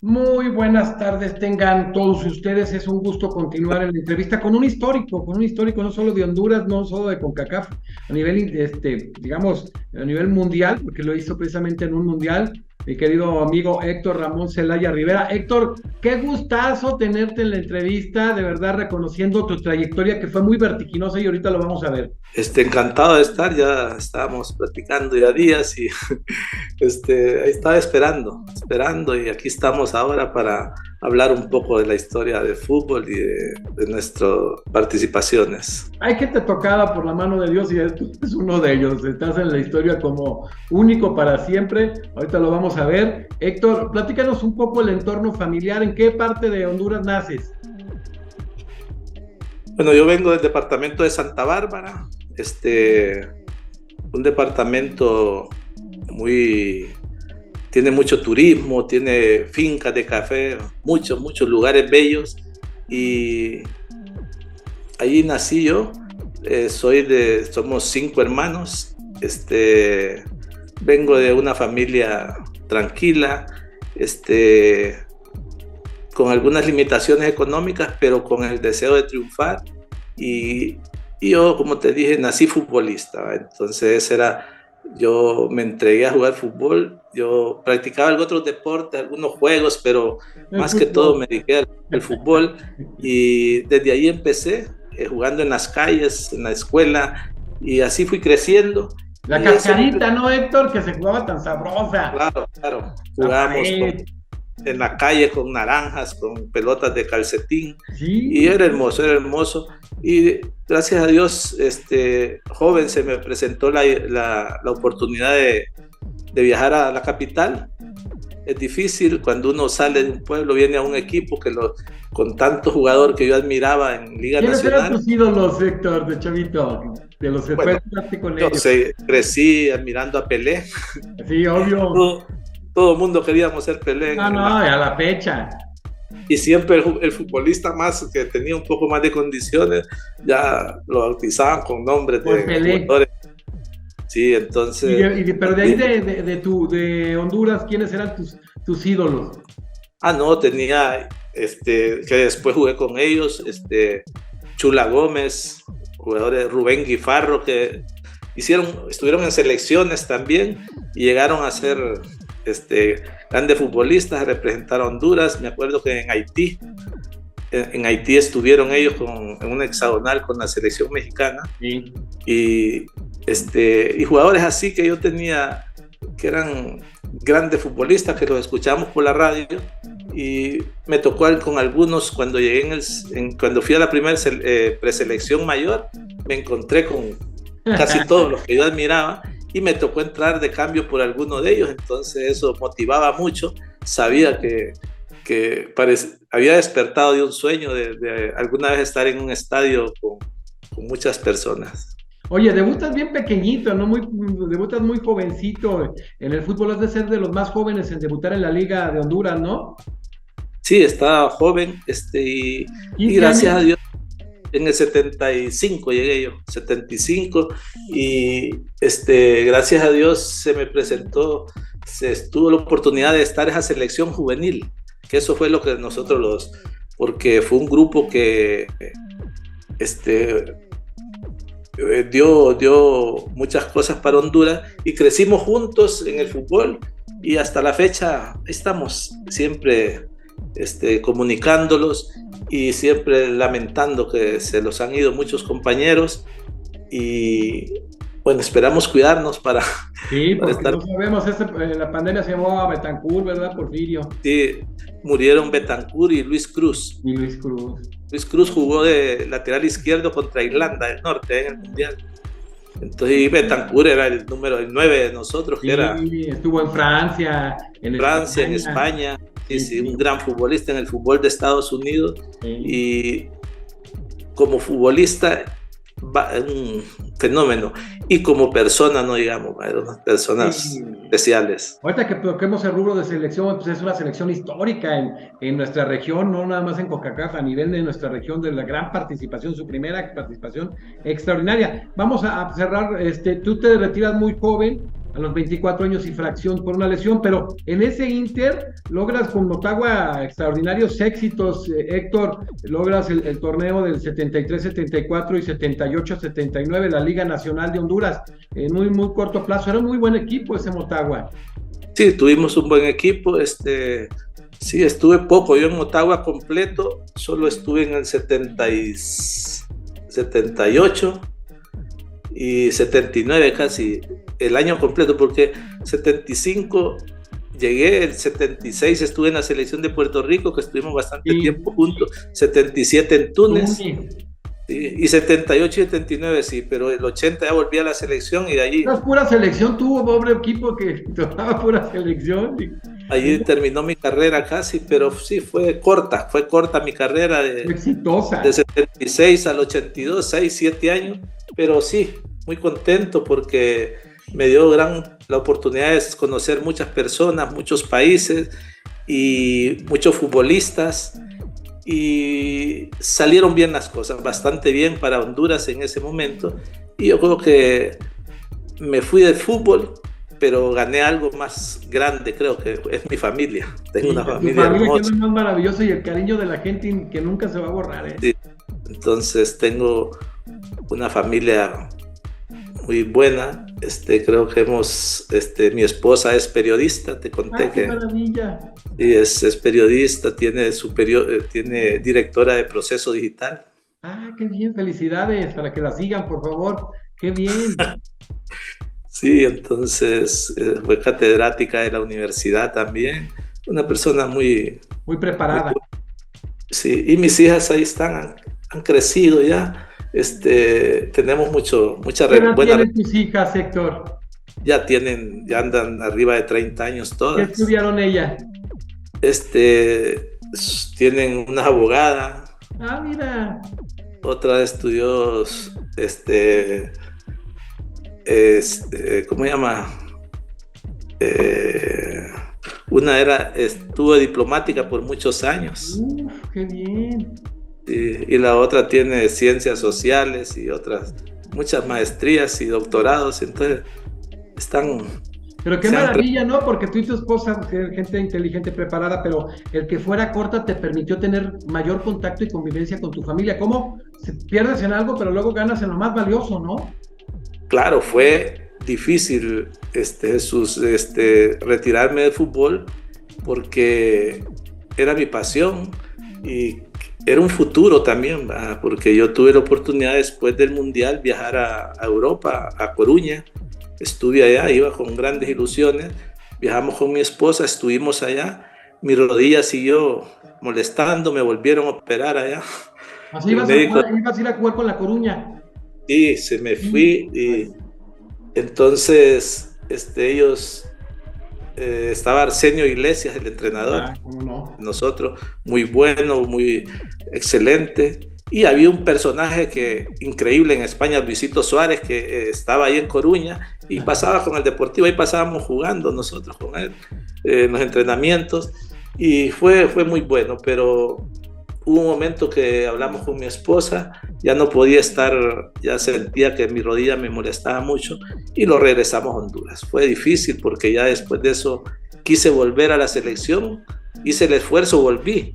Muy buenas tardes, tengan todos ustedes. Es un gusto continuar en la entrevista con un histórico no solo de Honduras, no solo de CONCACAF, a nivel, digamos, a nivel mundial, porque lo hizo precisamente en un mundial, mi querido amigo Héctor Ramón Celaya Rivera. Héctor, qué gustazo tenerte en la entrevista, de verdad reconociendo tu trayectoria que fue muy vertiginosa y ahorita lo vamos a ver. Encantado de estar, ya estábamos platicando ya días y ahí estaba esperando y aquí estamos ahora para hablar un poco de la historia del fútbol y de nuestras participaciones. Hay gente tocada por la mano de Dios y tú es uno de ellos. Estás en la historia como único para siempre. Ahorita lo vamos a ver. Héctor, platícanos un poco el entorno familiar. ¿En qué parte de Honduras naces? Bueno, yo vengo del departamento de Santa Bárbara, un departamento tiene mucho turismo, tiene fincas de café, muchos lugares bellos y allí nací yo. Somos 5 hermanos. Vengo de una familia tranquila, con algunas limitaciones económicas, pero con el deseo de triunfar. Y yo, como te dije, nací futbolista, ¿va? Entonces yo me entregué a jugar fútbol. Yo practicaba otros deportes, algunos juegos, pero El más que todo fútbol. me dediqué al fútbol. Y desde ahí empecé jugando en las calles, en la escuela, y así fui creciendo. La Y eso, cascarita, ¿no, Héctor? Que se jugaba tan sabrosa. claro, La jugábamos pared. en la calle con naranjas, con pelotas de calcetín, y Sí. era hermoso. Y gracias a Dios, joven, se me presentó la oportunidad de viajar a la capital. Es difícil cuando uno sale de un pueblo, viene a un equipo con tanto jugador que yo admiraba en Liga ¿Quiénes eran Nacional. tus ídolos, Héctor, de chavito? De los que Bueno, jugaste con yo ellos. crecí admirando a Pelé. Sí, obvio. Todo el mundo queríamos ser Pelé No, no, a la fecha. y siempre el futbolista más que tenía un poco más de condiciones ya lo bautizaban con nombres Por de Pelé. jugadores. Sí, entonces Pero de ahí de Honduras, ¿quiénes eran tus ídolos? no tenía que después jugué con ellos, Chula Gómez, jugadores, Rubén Guifarro, que estuvieron en selecciones también y llegaron a ser grandes futbolistas, a representar a Honduras. Me acuerdo que en Haití estuvieron ellos en una hexagonal con la selección mexicana. Sí. Y jugadores así que yo tenía, que eran grandes futbolistas, que los escuchábamos por la radio, y me tocó con algunos cuando llegué cuando fui a la primera preselección mayor. Me encontré con casi todos los que yo admiraba y me tocó entrar de cambio por alguno de ellos. Entonces eso motivaba mucho. Sabía que había despertado de un sueño de alguna vez estar en un estadio con muchas personas. Oye, debutas bien pequeñito, ¿no? Debutas muy jovencito. En el fútbol has de ser de los más jóvenes en debutar en la Liga de Honduras, ¿no? Sí, estaba joven, y 15 gracias a años. Dios en el 75 llegué yo, 75, y gracias a Dios se me presentó, tuvo la oportunidad de estar en esa selección juvenil, que eso fue lo que porque fue un grupo que dio muchas cosas para Honduras y crecimos juntos en el fútbol y hasta la fecha estamos siempre comunicándolos y siempre lamentando que se los han ido muchos compañeros y bueno, esperamos cuidarnos Sí, para porque estar. no sabemos, la pandemia se llamaba Betancourt, ¿verdad? Porfirio. Sí, murieron Betancourt y Luis Cruz. Y Luis Cruz. Luis Cruz jugó de lateral izquierdo contra Irlanda del Norte en el Mundial. Entonces Betancourt era el número 9 de nosotros, Sí, que era estuvo en Francia, Francia, en España. Sí, un gran futbolista en el fútbol de Estados Unidos. Sí. Y como futbolista, un fenómeno. Y como persona, no digamos, eran unas personas especiales. Ahorita que toquemos el rubro de selección, pues es una selección histórica en nuestra región, no nada más en CONCACAF, a nivel de nuestra región, de la gran participación, su primera participación extraordinaria. Vamos a cerrar, tú te retiras muy joven, a los 24 años y fracción por una lesión, pero en ese Inter logras con Motagua extraordinarios éxitos, Héctor, logras el torneo del 73-74 y 78-79, la Liga Nacional de Honduras, en muy, muy corto plazo. Era un muy buen equipo ese Motagua. Sí, tuvimos un buen equipo. Sí, estuve poco. Yo en Motagua completo solo estuve en el 78 y 79 casi, el año completo, porque 75 llegué, el 76 estuve en la selección de Puerto Rico, que estuvimos bastante tiempo juntos, 77 en Túnez. Sí, y 78 y 79 sí, pero el 80 ya volví a la selección y de allí... Es pura selección, tuvo pobre equipo que tomaba pura selección. Allí terminó mi carrera casi, pero sí, fue corta mi carrera exitosa. De 76 al 82, 6, 7 años, pero sí, muy contento porque me dio la oportunidad de conocer muchas personas, muchos países y muchos futbolistas. Y salieron bien las cosas, bastante bien para Honduras en ese momento. Y yo creo que me fui del fútbol, pero gané algo más grande, creo que es mi familia. Tengo una familia hermosa. Que es lo más maravilloso y el cariño de la gente que nunca se va a borrar, ¿eh? Sí. Entonces tengo una familia muy buena. Creo que mi esposa es periodista, te conté ¡qué maravilla! Y es periodista, tiene directora de Proceso Digital. ¡Qué bien! Felicidades, para que la sigan, por favor. ¡Qué bien! Sí, entonces fue catedrática de la universidad también. Una persona muy preparada. Sí, y mis hijas ahí están, han crecido ya. Tenemos mucha buena. ¿Qué tienen tus hijas, Héctor? Ya andan arriba de 30 años todas. ¿Qué estudiaron ellas? Tienen una abogada. Mira. Otra estudió, ¿cómo se llama? Una estuvo diplomática por muchos años. ¡Qué bien! Y la otra tiene ciencias sociales y muchas maestrías y doctorados, entonces están... Pero qué maravilla, ¿no? Porque tú y tu esposa, gente inteligente, preparada, pero el que fuera corta te permitió tener mayor contacto y convivencia con tu familia. ¿Cómo pierdes en algo, pero luego ganas en lo más valioso, ¿no? Claro, fue difícil, Jesús, retirarme del fútbol porque era mi pasión y era un futuro también, ¿verdad? Porque yo tuve la oportunidad después del Mundial viajar a Europa, a Coruña. Estuve allá, iba con grandes ilusiones, viajamos con mi esposa, estuvimos allá, mi rodilla siguió molestando, me volvieron a operar allá. ¿Así ibas a ir a jugar con La Coruña? Sí, se me fui y entonces ellos, estaba Arsenio Iglesias, el entrenador, ¿cómo no? Nosotros, muy bueno, muy excelente. Y había un personaje increíble en España, Luisito Suárez, que estaba ahí en Coruña y pasaba con el Deportivo, ahí pasábamos jugando nosotros con él en los entrenamientos y fue muy bueno, pero hubo un momento que hablamos con mi esposa, ya no podía estar, ya sentía que mi rodilla me molestaba mucho y lo regresamos a Honduras. Fue difícil porque ya después de eso quise volver a la selección, hice el esfuerzo, volví,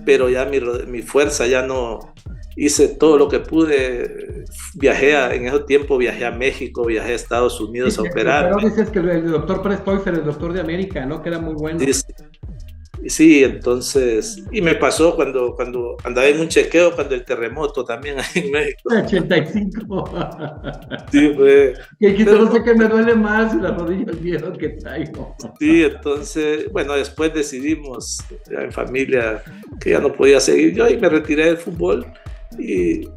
pero ya mi fuerza ya no, hice todo lo que pude, en ese tiempo viajé a México, viajé a Estados Unidos a operar. Pero dices que el doctor Prestoifer, el doctor de América, ¿no? Que era muy bueno. Sí, entonces, y me pasó cuando andaba en un chequeo, cuando el terremoto también ahí en México. 85. Sí, fue. No sé qué me duele más la rodilla, el miedo que traigo. Sí, entonces, bueno, después decidimos ya en familia que ya no podía seguir yo y me retiré del fútbol y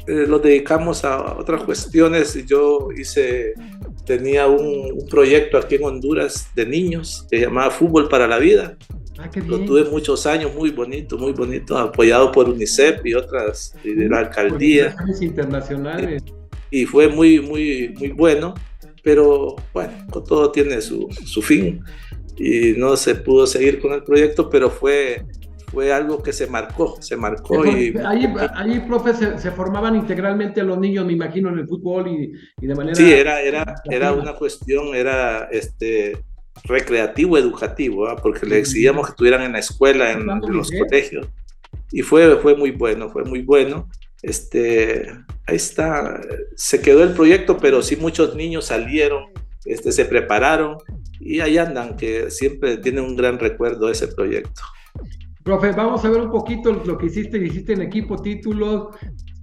lo dedicamos a otras cuestiones. Yo tenía un proyecto aquí en Honduras de niños que se llamaba Fútbol para la Vida. Qué bien. Lo tuve muchos años, muy bonito, apoyado por UNICEF y otras, y de la alcaldía. Internacionales. Y fue muy, muy, muy bueno, pero bueno, todo tiene su fin y no se pudo seguir con el proyecto, pero fue fue algo que se marcó y ahí profe, se formaban integralmente los niños, me imagino, en el fútbol y de manera... Sí, era una cuestión, recreativo, educativo, ¿eh? Porque le exigíamos que estuvieran en la escuela, en los colegios, y fue muy bueno, fue muy bueno. Ahí está, se quedó el proyecto, pero sí muchos niños salieron, se prepararon, y ahí andan, que siempre tienen un gran recuerdo de ese proyecto. Profe, vamos a ver un poquito lo que hiciste en equipo, títulos,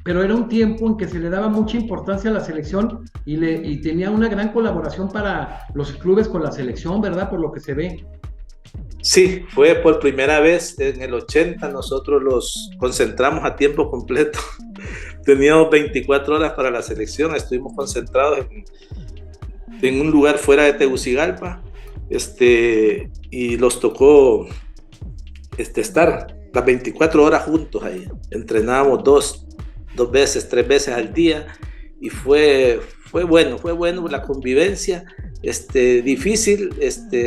pero era un tiempo en que se le daba mucha importancia a la selección y tenía una gran colaboración para los clubes con la selección, ¿verdad? Por lo que se ve. Sí, fue por primera vez en el 80, nosotros los concentramos a tiempo completo. Teníamos 24 horas para la selección, estuvimos concentrados en un lugar fuera de Tegucigalpa, y los tocó estar las 24 horas juntos ahí. Entrenábamos dos veces, 3 veces al día, y fue bueno la convivencia. Difícil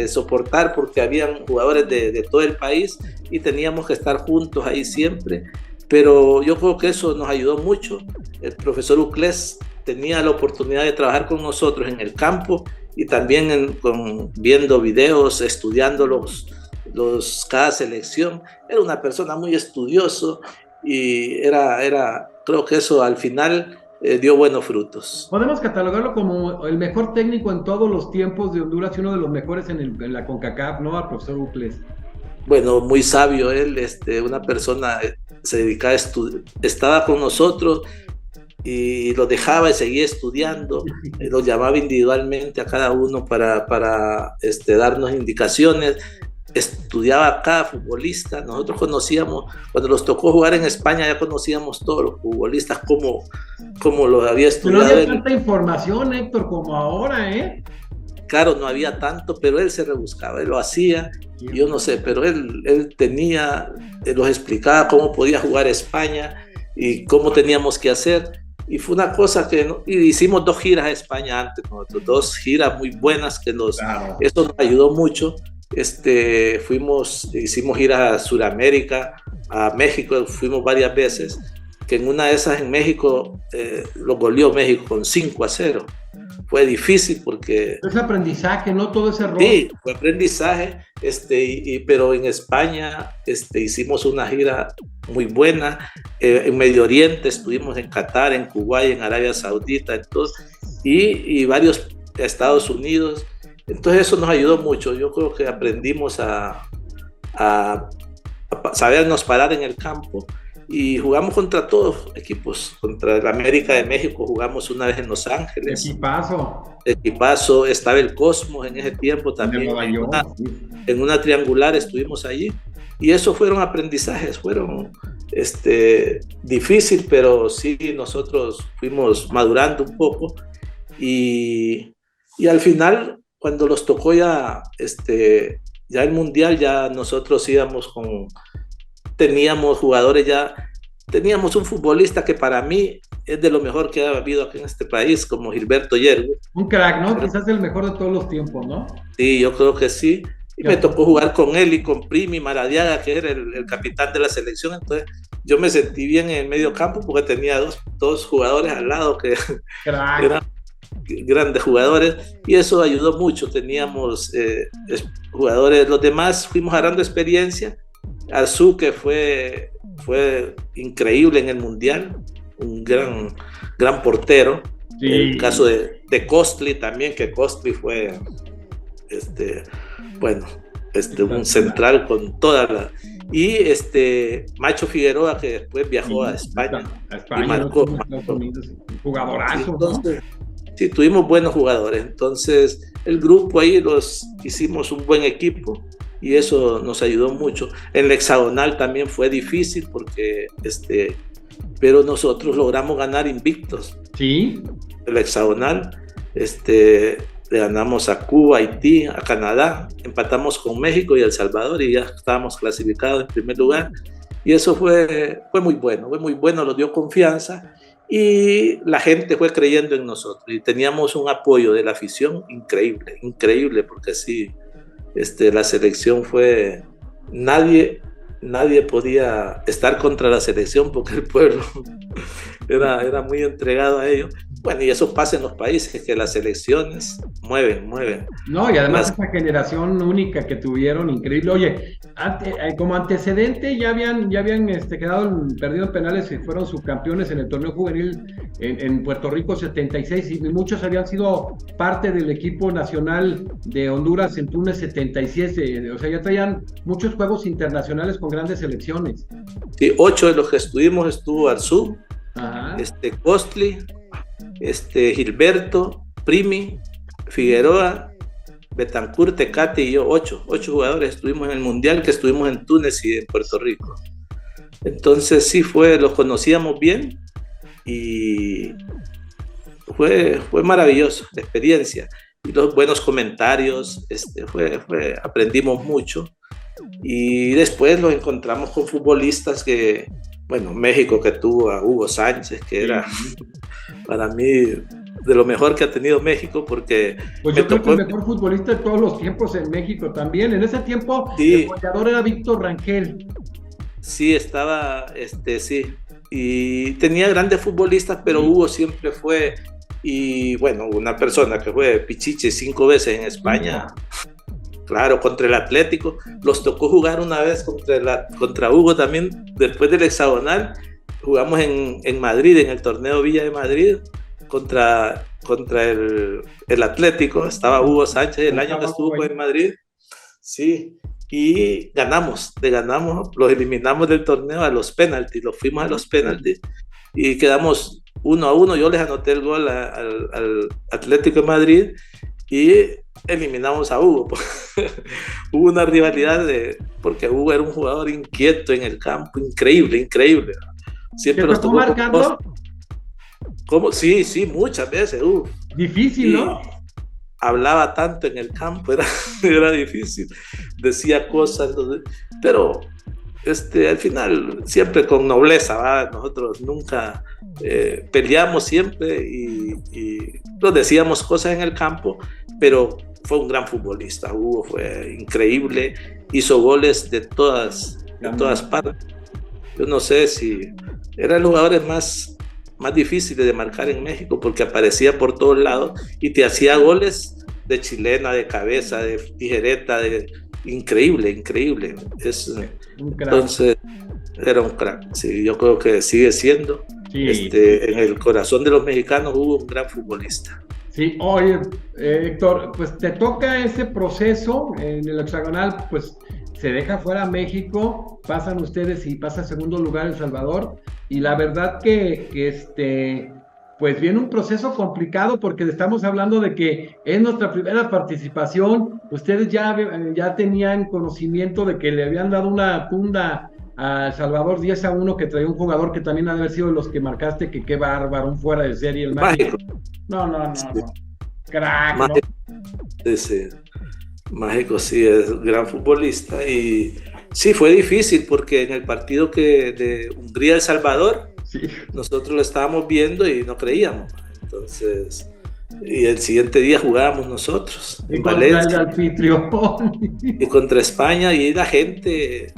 soportar porque habían jugadores de todo el país y teníamos que estar juntos ahí siempre, pero yo creo que eso nos ayudó mucho. El profesor Uclés tenía la oportunidad de trabajar con nosotros en el campo y también viendo videos, estudiando cada selección. Era una persona muy estudioso y creo que eso al final dio buenos frutos. Podemos catalogarlo como el mejor técnico en todos los tiempos de Honduras y uno de los mejores en la CONCACAF, ¿no? Al profesor Uclés. Bueno, muy sabio él, una persona se dedicaba a estudiar, estaba con nosotros y lo dejaba y seguía estudiando, lo llamaba individualmente a cada uno para darnos indicaciones. Estudiaba a cada futbolista. Nosotros conocíamos, cuando los tocó jugar en España, ya conocíamos todos los futbolistas, cómo los había estudiado. Pero no había tanta información, Héctor, como ahora, ¿eh? Claro, no había tanto, pero él se rebuscaba, él lo hacía, yo no sé, pero él los explicaba cómo podía jugar España y cómo teníamos que hacer. Y fue una cosa y hicimos 2 giras a España antes, nosotros, 2 giras muy buenas claro. Eso nos ayudó mucho. Hicimos giras a Sudamérica, a México, fuimos varias veces, que en una de esas en México lo goleó México con 5-0. Fue difícil porque... Es aprendizaje, ¿no? Todo ese rol. Sí, fue aprendizaje, pero en España hicimos una gira muy buena, en Medio Oriente, estuvimos en Qatar, en Kuwait, en Arabia Saudita, entonces, y varios Estados Unidos. Entonces eso nos ayudó mucho. Yo creo que aprendimos a sabernos parar en el campo y jugamos contra todos todos contra el América de México jugamos una vez en Los Ángeles. Equipazo, estaba el Cosmos en ese tiempo también, en una triangular estuvimos allí, y eso fueron aprendizajes, fueron difícil, pero sí nosotros fuimos madurando un poco, y al final cuando los tocó ya el mundial, ya nosotros teníamos jugadores, ya teníamos un futbolista que para mí es de lo mejor que ha habido aquí en este país, como Gilberto Yergo. Un crack, ¿no? Quizás el mejor de todos los tiempos, ¿no? Sí, yo creo que sí. Y me tocó jugar con él y con Primi Maradiaga, que era el capitán de la selección. Entonces yo me sentí bien en el medio campo porque tenía dos jugadores al lado que eran grandes jugadores, y eso ayudó mucho. Teníamos jugadores, los demás fuimos agarrando experiencia. Arzú, que fue increíble en el mundial, un gran portero. Sí. El caso de Costly también, que Costly fue un central con toda la... Y Macho Figueroa, que después viajó a España y marcó. Jugadorazo. Entonces, sí, tuvimos buenos jugadores. Entonces el grupo ahí hicimos un buen equipo y eso nos ayudó mucho. En el hexagonal también fue difícil porque pero nosotros logramos ganar invictos. Sí. El hexagonal, le ganamos a Cuba, Haití, a Canadá, empatamos con México y El Salvador y ya estábamos clasificados en primer lugar. Y eso fue muy bueno, nos dio confianza y la gente fue creyendo en nosotros y teníamos un apoyo de la afición increíble, porque sí, la selección nadie nadie podía estar contra la selección porque el pueblo era muy entregado a ello. Bueno, y eso pasa en los países, que las selecciones mueven. No, y además esa generación única que tuvieron, increíble. Oye, como antecedente ya habían quedado perdidos en penales y fueron subcampeones en el torneo juvenil en Puerto Rico 76, y muchos habían sido parte del equipo nacional de Honduras en Túnez 77. O sea, ya traían muchos juegos internacionales con grandes selecciones. Sí, 8 de los que estuvo Arzú, Costly, Gilberto, Primi, Figueroa, Betancourt, Tecate y yo. 8 jugadores estuvimos en el mundial, que estuvimos en Túnez y en Puerto Rico. Entonces sí los conocíamos bien y fue maravilloso la experiencia, y los buenos comentarios, aprendimos mucho, y después los encontramos con futbolistas que, bueno, México, que tuvo a Hugo Sánchez, que era para mí de lo mejor que ha tenido México, porque pues yo creo que el mejor futbolista de todos los tiempos en México también. En ese tiempo el goleador era Víctor Rangel. Sí, estaba, sí, y tenía grandes futbolistas, pero Hugo siempre fue, y bueno, una persona que fue Pichichi 5 veces en España. Claro, contra el Atlético, los tocó jugar una vez contra Hugo también, después del hexagonal, jugamos en Madrid, en el torneo Villa de Madrid, contra el Atlético, estaba Hugo Sánchez, el año que estuvo en Madrid, sí, y ganamos, los eliminamos del torneo a los penaltis, los fuimos a los penaltis, y quedamos 1-1, yo les anoté el gol al Atlético de Madrid, y eliminamos a Hugo. Hubo una rivalidad porque Hugo era un jugador inquieto en el campo, increíble. Siempre los tocó marcando. ¿Cómo? Sí, muchas veces. Difícil, ¿no? Hablaba tanto en el campo, era difícil. Decía cosas, pero al final siempre con nobleza, ¿va? Nosotros nunca peleamos siempre y nos decíamos cosas en el campo, pero fue un gran futbolista. Hugo fue increíble, hizo goles de todas partes. Yo no sé si era el jugador más difícil de marcar en México, porque aparecía por todos lados y te hacía goles de chilena, de cabeza, de tijereta, increíble. Entonces era un crack. Sí, yo creo que sigue siendo. Sí. En el corazón de los mexicanos hubo un gran futbolista. Sí, oye, Héctor, pues te toca ese proceso en el hexagonal, pues se deja fuera México, pasan ustedes y pasa segundo lugar El Salvador, y la verdad que pues viene un proceso complicado, porque estamos hablando de que es nuestra primera participación. Ustedes ya tenían conocimiento de que le habían dado una tunda a El Salvador 10-1, que traía un jugador que también ha de haber sido de los que marcaste, que qué bárbaro, un fuera de serie, el Mágico. No. Sí. Crack, Mágico, ¿no? Sí. Mágico, sí, es gran futbolista, y sí, fue difícil, porque en el partido de Hungría-El Salvador, sí, nosotros lo estábamos viendo y no creíamos. Entonces, y el siguiente día jugábamos nosotros en Valencia y contra España, y la gente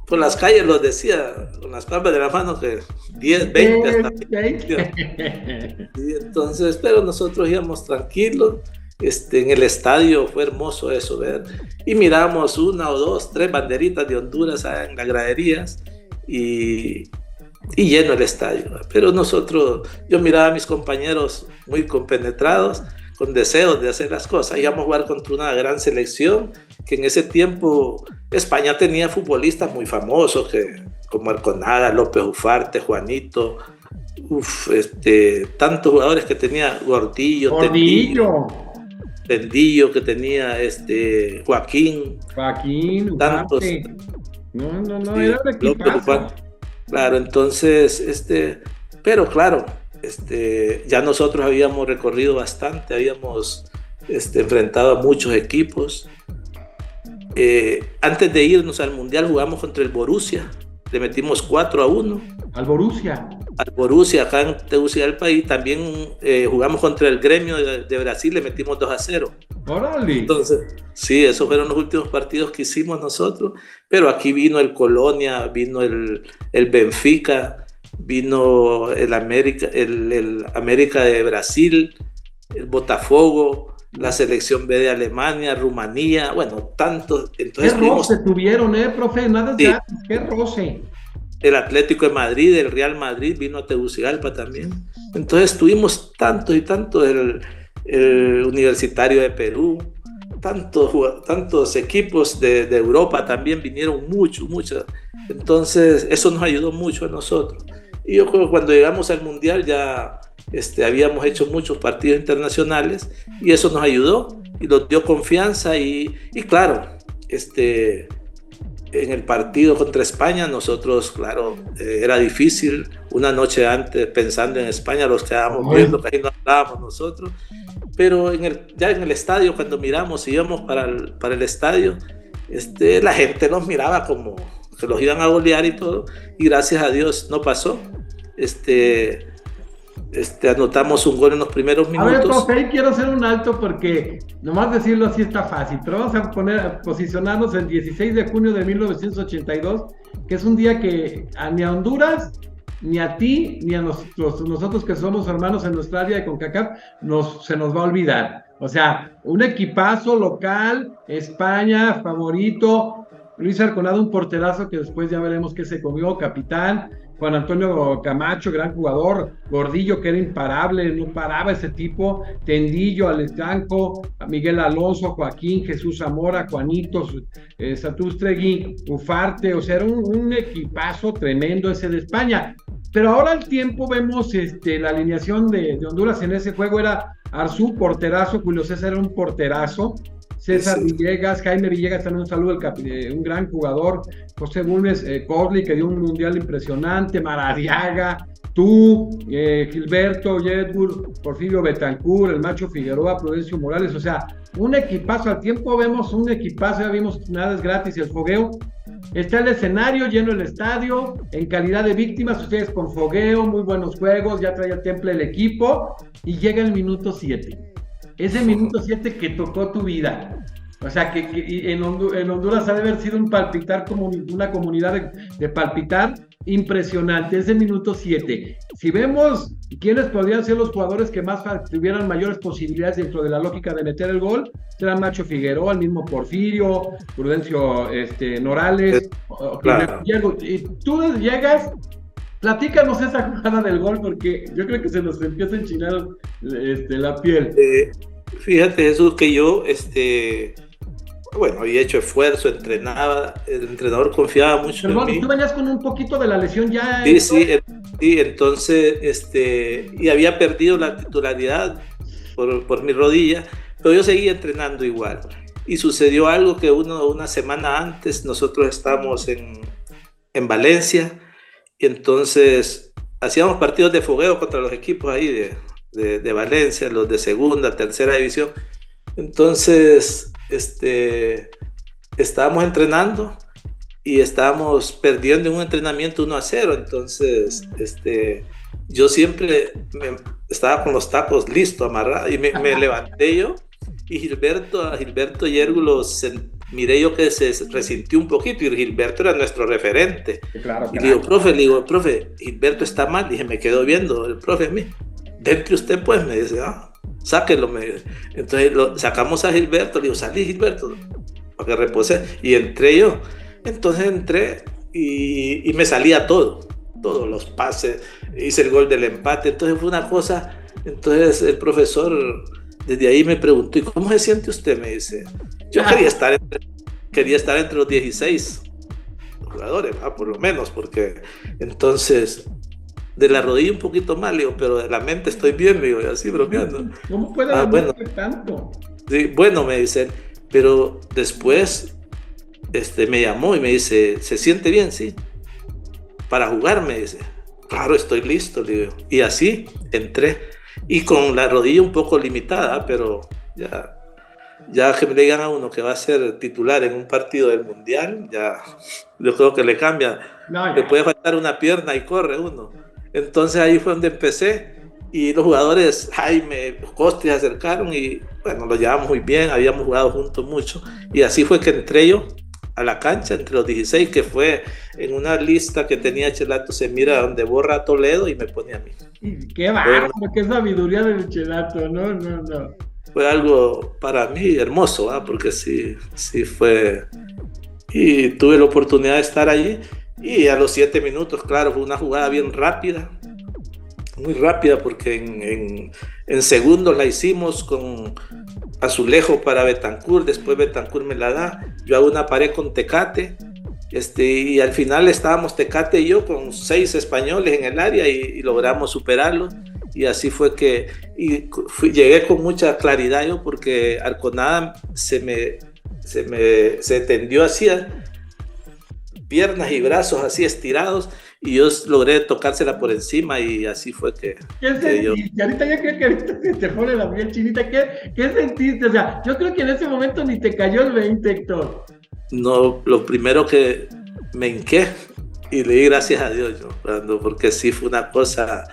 por las calles los decía con las palmas de la mano que 10, 20 hasta 20. Y entonces, pero nosotros íbamos tranquilos. En el estadio fue hermoso eso, ver, y miramos 1, 2, 3 banderitas de Honduras en las graderías, y lleno el estadio. Pero yo miraba a mis compañeros muy compenetrados, con deseos de hacer las cosas. Íbamos a jugar contra una gran selección, que en ese tiempo España tenía futbolistas muy famosos, como Arconada, López Ufarte, Juanito, tantos jugadores que tenía, Gordillo. Tendillo, que tenía Joaquín, tantos. No, era un equipazo. Claro, entonces, pero claro, ya nosotros habíamos recorrido bastante, habíamos enfrentado a muchos equipos. Antes de irnos al Mundial jugamos contra el Borussia, le metimos 4-1. ¿Al Borussia? Al Borussia, acá en Tegucigalpa, y también jugamos contra el Gremio de Brasil, le metimos 2-0. Órale. Entonces, sí, esos fueron los últimos partidos que hicimos nosotros, pero aquí vino el Colonia, vino el Benfica, vino el América de Brasil, el Botafogo, la selección B de Alemania, Rumanía, bueno, tantos. Qué Entonces roce tuvimos, tuvieron, profe, nada es sí, gratis, qué roce. el Atlético de Madrid, el Real Madrid, vino a Tegucigalpa también. Entonces tuvimos tantos y tantos, el Universitario de Perú, tantos equipos de Europa también vinieron muchos. Entonces eso nos ayudó mucho a nosotros. Y yo creo que cuando llegamos al Mundial ya habíamos hecho muchos partidos internacionales y eso nos ayudó y nos dio confianza y claro, en el partido contra España, nosotros, claro, era difícil. Una noche antes, pensando en España, los quedábamos viendo, que ahí no hablábamos nosotros. Pero ya en el estadio, cuando miramos, íbamos para el estadio, la gente nos miraba como que los iban a golear y todo. Y gracias a Dios no pasó. Anotamos un gol en los primeros minutos. A ver, profe, quiero hacer un alto porque nomás decirlo así está fácil, pero vamos a posicionarnos el 16 de junio de 1982, que es un día que ni a Honduras, ni a ti, ni a nosotros que somos hermanos en nuestra área de CONCACAF, se nos va a olvidar. O sea, un equipazo local, España, favorito, Luis Arconado, un porterazo que después ya veremos que se comió, capitán, Juan Antonio Camacho, gran jugador, Gordillo, que era imparable, no paraba ese tipo, Tendillo, Alex Blanco, Miguel Alonso, Joaquín, Jesús Zamora, Juanitos, Satústregui, Ufarte, o sea, era un equipazo tremendo ese de España. Pero ahora al tiempo vemos la alineación de Honduras en ese juego era Arzú, porterazo, Julio César era un porterazo, César Villegas, Jaime Villegas también un saludo, un gran jugador, José Bulnes, Corley, que dio un mundial impresionante, Maradiaga, tú, Gilberto, Jedburg, Porfirio Betancur, el Macho Figueroa, Prudencio Morales, o sea, un equipazo, al tiempo vemos un equipazo, ya vimos nada es gratis, el fogueo, está el escenario, lleno el estadio, en calidad de víctimas, ustedes con fogueo, muy buenos juegos, ya traía temple el equipo, y llega el minuto 7. Ese minuto 7 que tocó tu vida. O sea, que en Honduras ha de haber sido un palpitar como una comunidad de palpitar impresionante. Ese minuto 7. Si vemos quiénes podrían ser los jugadores que más tuvieran mayores posibilidades dentro de la lógica de meter el gol, será Macho Figueroa, el mismo Porfirio, Prudencio Norales, claro. Y tú llegas. Platícanos esa jugada del gol porque yo creo que se nos empieza a enchinar la piel. Fíjate, Jesús, que yo, había hecho esfuerzo, entrenaba, el entrenador confiaba mucho en mí. Tú venías con un poquito de la lesión ya. Sí, entonces, y había perdido la titularidad por mi rodilla, pero yo seguía entrenando igual. Y sucedió algo que una semana antes nosotros estábamos en Valencia, y entonces hacíamos partidos de fogueo contra los equipos ahí de Valencia, los de segunda, tercera división. Entonces, estábamos entrenando y estábamos perdiendo en un entrenamiento 1-0. Entonces, yo siempre estaba con los tacos listos, amarrados, y me levanté yo, y Gilberto Yergo miré yo que se resintió un poquito, y Gilberto era nuestro referente. Claro, y le digo, profe, Gilberto está mal. Dije, me quedó viendo el profe a mí. Dentro usted, pues, me dice, sáquelo. Entonces sacamos a Gilberto, le digo, salí, Gilberto, para que repose. Y entré yo. Entonces entré y me salía todos los pases, hice el gol del empate. Entonces fue una cosa. Entonces el profesor desde ahí me preguntó, ¿y cómo se siente usted? Me dice, yo quería estar entre los 16 jugadores, por lo menos, porque entonces de la rodilla un poquito mal, digo, pero de la mente estoy bien, digo, así bromeando. ¿Cómo puede bueno, tanto? Sí, bueno, me dicen, pero después me llamó y me dice, ¿se siente bien? Sí. Para jugar, me dice. Claro, estoy listo, le digo. Y así entré. Y con la rodilla un poco limitada, pero ya que me digan a uno que va a ser titular en un partido del Mundial, ya yo creo que le cambia. Le puede faltar una pierna y corre uno. Entonces ahí fue donde empecé, Y los jugadores, Jaime, Costi, se acercaron y bueno, lo llevamos muy bien, habíamos jugado juntos mucho. Y así fue que entré yo a la cancha entre los 16, que fue en una lista que tenía Chelato, se mira donde borra a Toledo y me pone a mí. Qué bárbaro, qué sabiduría del Chelato, no. Fue algo para mí hermoso, ¿eh? Porque sí fue. Y tuve la oportunidad de estar allí. Y a los 7 minutos, claro, fue una jugada bien rápida, muy rápida, porque en segundos la hicimos con Azulejo para Betancur, después Betancur me la da, yo hago una pared con Tecate, y al final estábamos Tecate y yo con 6 españoles en el área y logramos superarlos, y así fue que llegué con mucha claridad yo, porque Arconada se tendió hacia piernas y brazos así estirados, y yo logré tocársela por encima, y así fue que yo... Ahorita yo creo que ahorita se te pone la piel chinita. ¿Qué sentiste? O sea, yo creo que en ese momento ni te cayó el 20, Héctor. No, lo primero que me hinqué y le di gracias a Dios, porque sí fue una cosa,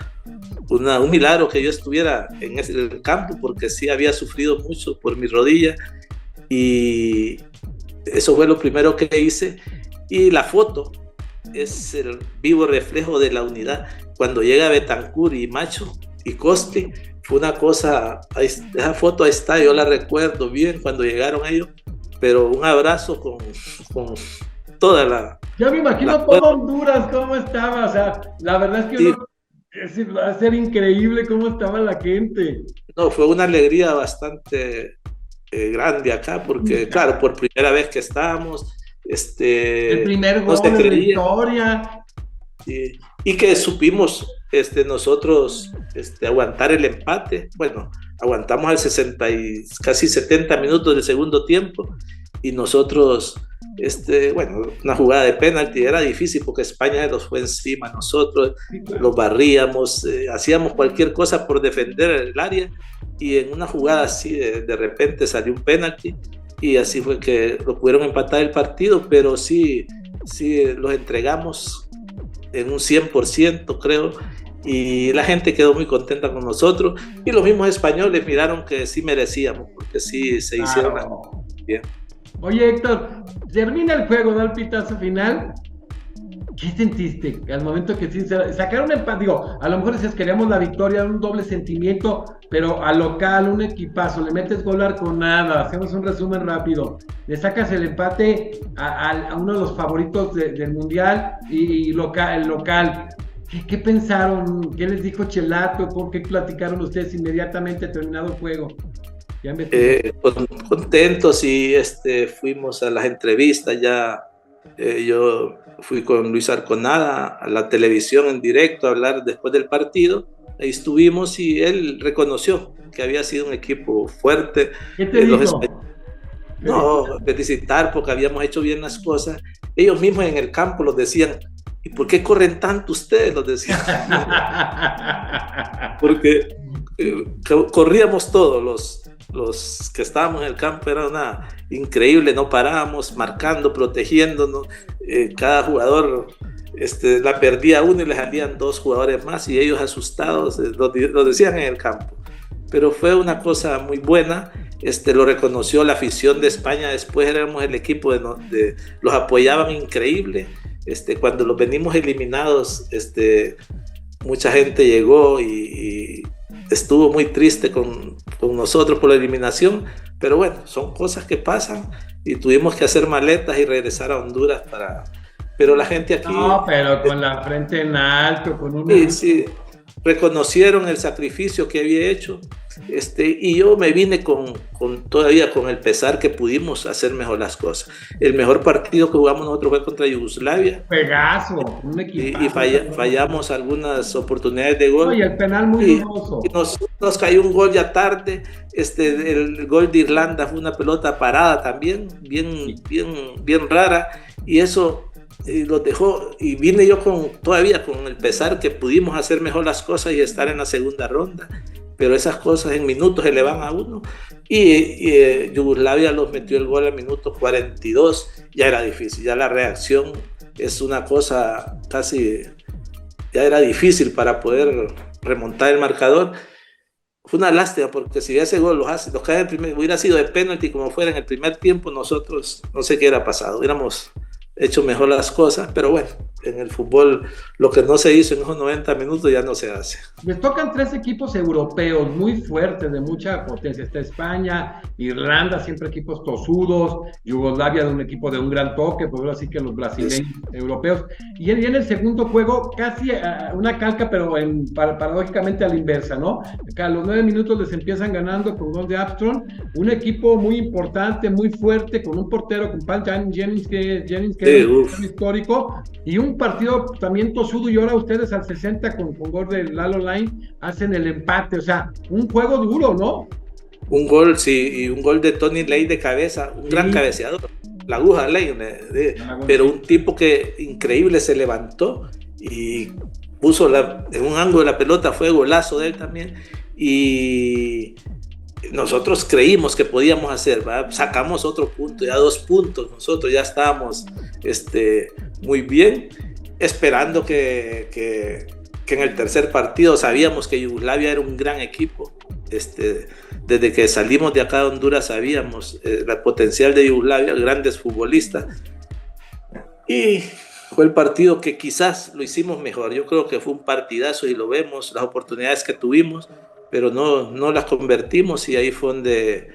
un milagro que yo estuviera en el campo, porque sí había sufrido mucho por mi rodilla, y eso fue lo primero que hice. Y la foto es el vivo reflejo de la unidad. Cuando llega Betancur y Macho y Costi, fue una cosa, esa foto ahí está, yo la recuerdo bien cuando llegaron ellos, pero un abrazo con toda la... Yo me imagino todo Honduras cómo estaba, o sea, la verdad es que va a ser increíble cómo estaba la gente. No, fue una alegría bastante grande acá, porque claro, por primera vez que estábamos, el primer gol de la historia, y que supimos nosotros aguantar el empate. Bueno, aguantamos al 60 y casi 70 minutos del segundo tiempo, y nosotros bueno, una jugada de penalti era difícil porque España nos fue encima, nosotros los barríamos, hacíamos cualquier cosa por defender el área, y en una jugada así de repente salió un penalti, y así fue que lo pudieron empatar el partido, pero sí los entregamos en un 100%, creo, y la gente quedó muy contenta con nosotros, y los mismos españoles miraron que sí merecíamos, porque sí se hicieron bien. Oye, Héctor, termina el juego, da el pitazo final. ¿Qué sentiste al momento que sacaron el empate? Digo, a lo mejor decías queríamos la victoria, un doble sentimiento, pero al local, un equipazo, le metes gol a Arconada, hacemos un resumen rápido, le sacas el empate a uno de los favoritos del mundial y el local. ¿Qué pensaron? ¿Qué les dijo Chelato? ¿Con qué platicaron ustedes inmediatamente terminado el juego? Contentos, y fuimos a las entrevistas ya. Yo fui con Luis Arconada a la televisión en directo a hablar después del partido. Ahí estuvimos y él reconoció que había sido un equipo fuerte. ¿Qué te dijo? No, felicitar porque habíamos hecho bien las cosas. Ellos mismos en el campo los decían, ¿y por qué corren tanto ustedes? Los decían. Porque corríamos todos los que estábamos en el campo, era una increíble, no parábamos, marcando, protegiéndonos, cada jugador la perdía uno y le salían 2 jugadores más, y ellos asustados lo decían en el campo. Pero fue una cosa muy buena, lo reconoció la afición de España, después éramos el equipo los apoyaban increíble, cuando los venimos eliminados, mucha gente llegó y estuvo muy triste con nosotros por la eliminación, pero bueno, son cosas que pasan, y tuvimos que hacer maletas y regresar a Honduras pero la gente aquí... No, pero con la frente en alto, con una... Sí, reconocieron el sacrificio que había hecho, y yo me vine todavía con el pesar que pudimos hacer mejor las cosas. El mejor partido que jugamos nosotros fue contra Yugoslavia. Pegazo, un equipazo. Y fallamos algunas oportunidades de gol. Y el penal muy dudoso. Nos cayó un gol ya tarde. El gol de Irlanda fue una pelota parada también, bien rara, y eso los dejó, y vine yo todavía con el pesar que pudimos hacer mejor las cosas y estar en la segunda ronda, pero esas cosas en minutos se le van a uno, y Yugoslavia los metió el gol al minuto 42, ya era difícil, ya la reacción es una cosa casi, ya era difícil para poder remontar el marcador. Fue una lástima, porque si ese gol los cae en primer, hubiera sido de penalti como fuera en el primer tiempo, nosotros no sé qué hubiera pasado, hubiéramos hecho mejor las cosas, pero bueno, en el fútbol lo que no se hizo en esos 90 minutos ya no se hace. Les tocan 3 equipos europeos muy fuertes, de mucha potencia. Está España, Irlanda, siempre equipos tosudos, Yugoslavia de un equipo de un gran toque, pues ahora sí que los brasileños, europeos. Y en el segundo juego, casi una calca, pero paradójicamente a la inversa, ¿no? Acá a los 9 minutos les empiezan ganando con gol de Armstrong, un equipo muy importante, muy fuerte, con un portero, con Paul Jennings, que es un histórico, y un partido también tosudo, y ahora ustedes al 60 con gol de Lalo Line hacen el empate, o sea, un juego duro, ¿no? Un gol, sí, y un gol de Tony Ley de cabeza, un gran cabeceador, la aguja Ley, pero un tipo que increíble se levantó y puso en un ángulo de la pelota, fue golazo de él también, y nosotros creímos que podíamos hacer, ¿verdad? Sacamos otro punto, ya 2 puntos, nosotros ya estábamos muy bien, esperando que en el tercer partido sabíamos que Yugoslavia era un gran equipo. Desde que salimos de acá de Honduras sabíamos el potencial de Yugoslavia, grandes futbolistas, y fue el partido que quizás lo hicimos mejor. Yo creo que fue un partidazo y lo vemos, las oportunidades que tuvimos, pero no las convertimos, y ahí fue donde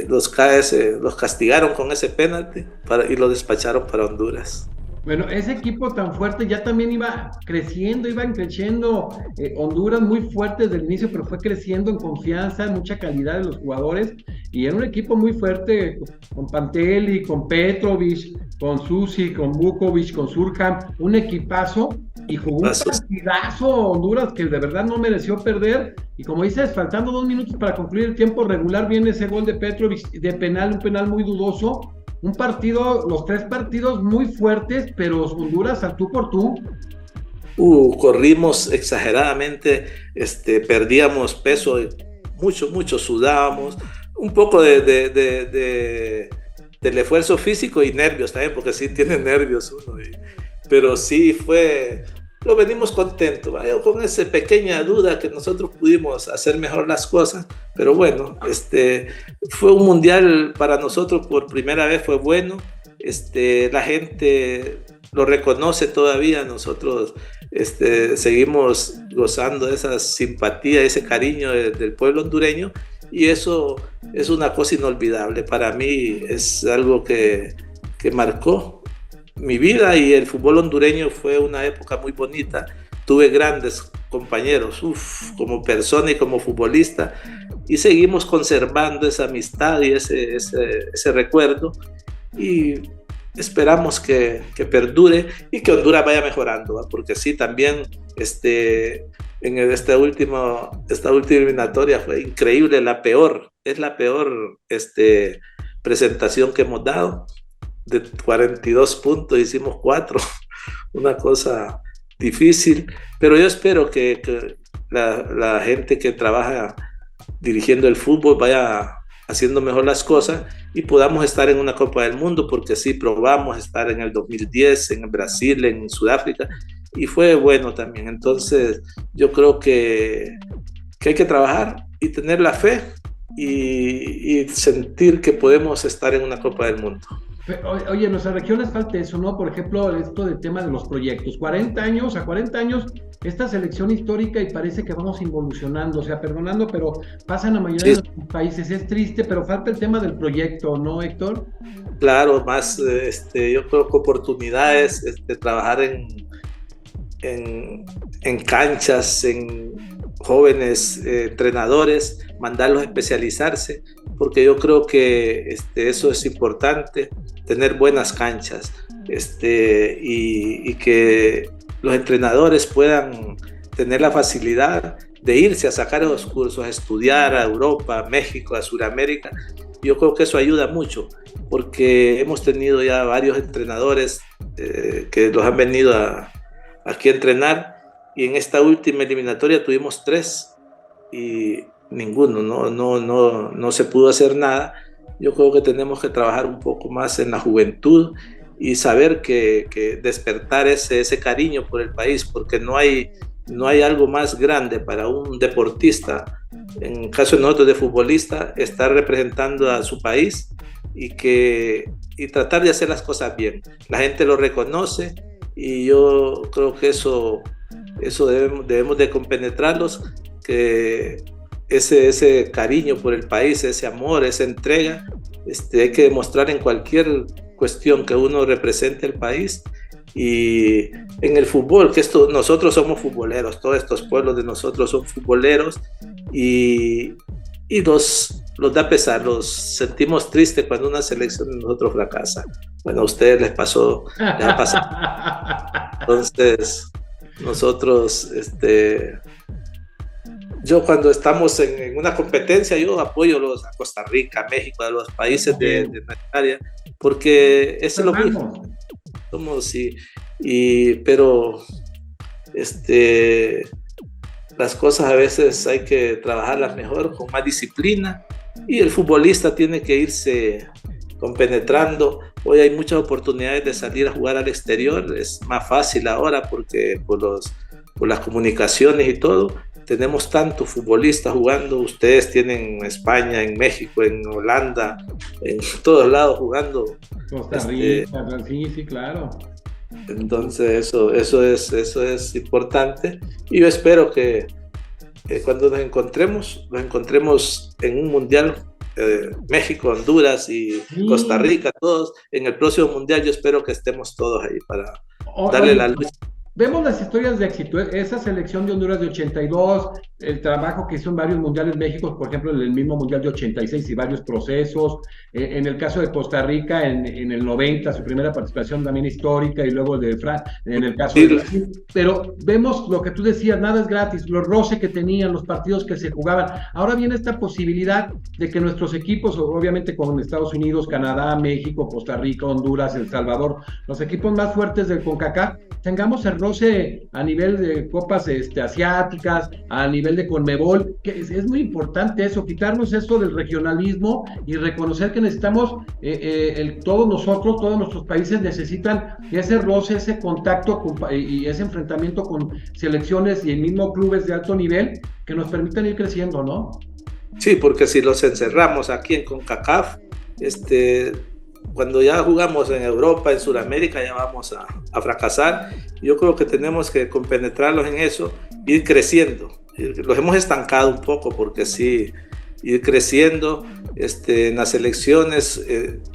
los CAES los castigaron con ese penalti y lo despacharon para Honduras. Bueno, ese equipo tan fuerte ya también iban creciendo, Honduras muy fuerte desde el inicio, pero fue creciendo en confianza, mucha calidad de los jugadores, y era un equipo muy fuerte con Panteli, con Petrovic, con Susi, con Vukovic, con Surham, un equipazo, y jugó un partidazo Honduras que de verdad no mereció perder, y como dices, faltando 2 minutos para concluir el tiempo regular, viene ese gol de Petrovic de penal, un penal muy dudoso. Un partido, los 3 partidos muy fuertes, pero Honduras al tú por tú. Corrimos exageradamente, perdíamos peso, mucho sudábamos, un poco del esfuerzo físico y nervios también, porque sí tiene nervios uno, pero sí lo venimos contentos, ¿vale? Con esa pequeña duda que nosotros pudimos hacer mejor las cosas, pero bueno, fue un mundial para nosotros por primera vez, fue bueno, la gente lo reconoce todavía, nosotros seguimos gozando de esa simpatía, ese cariño del pueblo hondureño, y eso es una cosa inolvidable, para mí es algo que marcó mi vida, y el fútbol hondureño fue una época muy bonita. Tuve grandes compañeros, como persona y como futbolista, y seguimos conservando esa amistad y ese recuerdo, y esperamos que perdure y que Honduras vaya mejorando, ¿va? Porque sí, también en esta última eliminatoria fue increíble, es la peor presentación que hemos dado. De 42 puntos hicimos 4, una cosa difícil, pero yo espero que la gente que trabaja dirigiendo el fútbol vaya haciendo mejor las cosas y podamos estar en una Copa del Mundo, porque sí probamos estar en el 2010 en Brasil, en Sudáfrica, y fue bueno también. Entonces yo creo que hay que trabajar y tener la fe y sentir que podemos estar en una Copa del Mundo. Oye, en nuestra región les falta eso, ¿no? Por ejemplo, esto del tema de los proyectos. 40 años, esta selección histórica, y parece que vamos involucionando, o sea, perdonando, pero pasa en la mayoría de los países. Es triste, pero falta el tema del proyecto, ¿no, Héctor? Claro, más, yo creo que oportunidades, trabajar en canchas, en jóvenes entrenadores, mandarlos a especializarse, porque yo creo que eso es importante, tener buenas canchas, y que los entrenadores puedan tener la facilidad de irse a sacar esos cursos, a estudiar a Europa, a México, a Sudamérica. Yo creo que eso ayuda mucho, porque hemos tenido ya varios entrenadores que los han venido aquí a entrenar, y en esta última eliminatoria tuvimos 3 y ninguno, no se pudo hacer nada. Yo creo que tenemos que trabajar un poco más en la juventud y saber que despertar ese cariño por el país, porque no hay no hay algo más grande para un deportista, en el caso de nosotros de futbolista, estar representando a su país y tratar de hacer las cosas bien. La gente lo reconoce y yo creo que eso debemos de compenetrarlos, que ese cariño por el país, ese amor, esa entrega, hay que demostrar en cualquier cuestión que uno represente el país. Y en el fútbol, que nosotros somos futboleros, todos estos pueblos de nosotros son futboleros, y los da pesar, los sentimos tristes cuando una selección de nosotros fracasa. Bueno, a ustedes les ha pasado. Entonces, nosotros, yo cuando estamos en una competencia, yo apoyo a Costa Rica, México, a los países de nuestra área, porque eso es lo mismo. Somos, pero las cosas a veces hay que trabajarlas mejor, con más disciplina, y el futbolista tiene que irse compenetrando. Hoy hay muchas oportunidades de salir a jugar al exterior, es más fácil ahora porque por las comunicaciones y todo, tenemos tantos futbolistas jugando. Ustedes tienen en España, en México, en Holanda, en todos lados jugando. Costa Rica, sí, claro. Entonces eso es importante, y yo espero que cuando nos encontremos en un mundial, México, Honduras y Costa Rica, todos en el próximo mundial. Yo espero que estemos todos ahí para darle la lucha. Vemos las historias de éxito, esa selección de Honduras de 82, el trabajo que hizo en varios mundiales México, por ejemplo, en el mismo mundial de 86 y varios procesos, en el caso de Costa Rica en el 90, su primera participación también histórica, y luego el de en el caso de Brasil. Pero vemos lo que tú decías, nada es gratis, los roces que tenían, los partidos que se jugaban. Ahora viene esta posibilidad de que nuestros equipos, obviamente con Estados Unidos, Canadá, México, Costa Rica, Honduras, El Salvador, los equipos más fuertes del CONCACAF, tengamos el roce a nivel de copas asiáticas, a nivel de CONMEBOL, que es muy importante eso, quitarnos eso del regionalismo y reconocer que necesitamos, todos nuestros países necesitan ese roce, ese contacto y ese enfrentamiento con selecciones y el mismo clubes de alto nivel que nos permitan ir creciendo, ¿no? Sí, porque si los encerramos aquí en CONCACAF, cuando ya jugamos en Europa, en Sudamérica, ya vamos a fracasar. Yo creo que tenemos que compenetrarlos en eso, ir creciendo. Los hemos estancado un poco, porque sí, ir creciendo en las selecciones,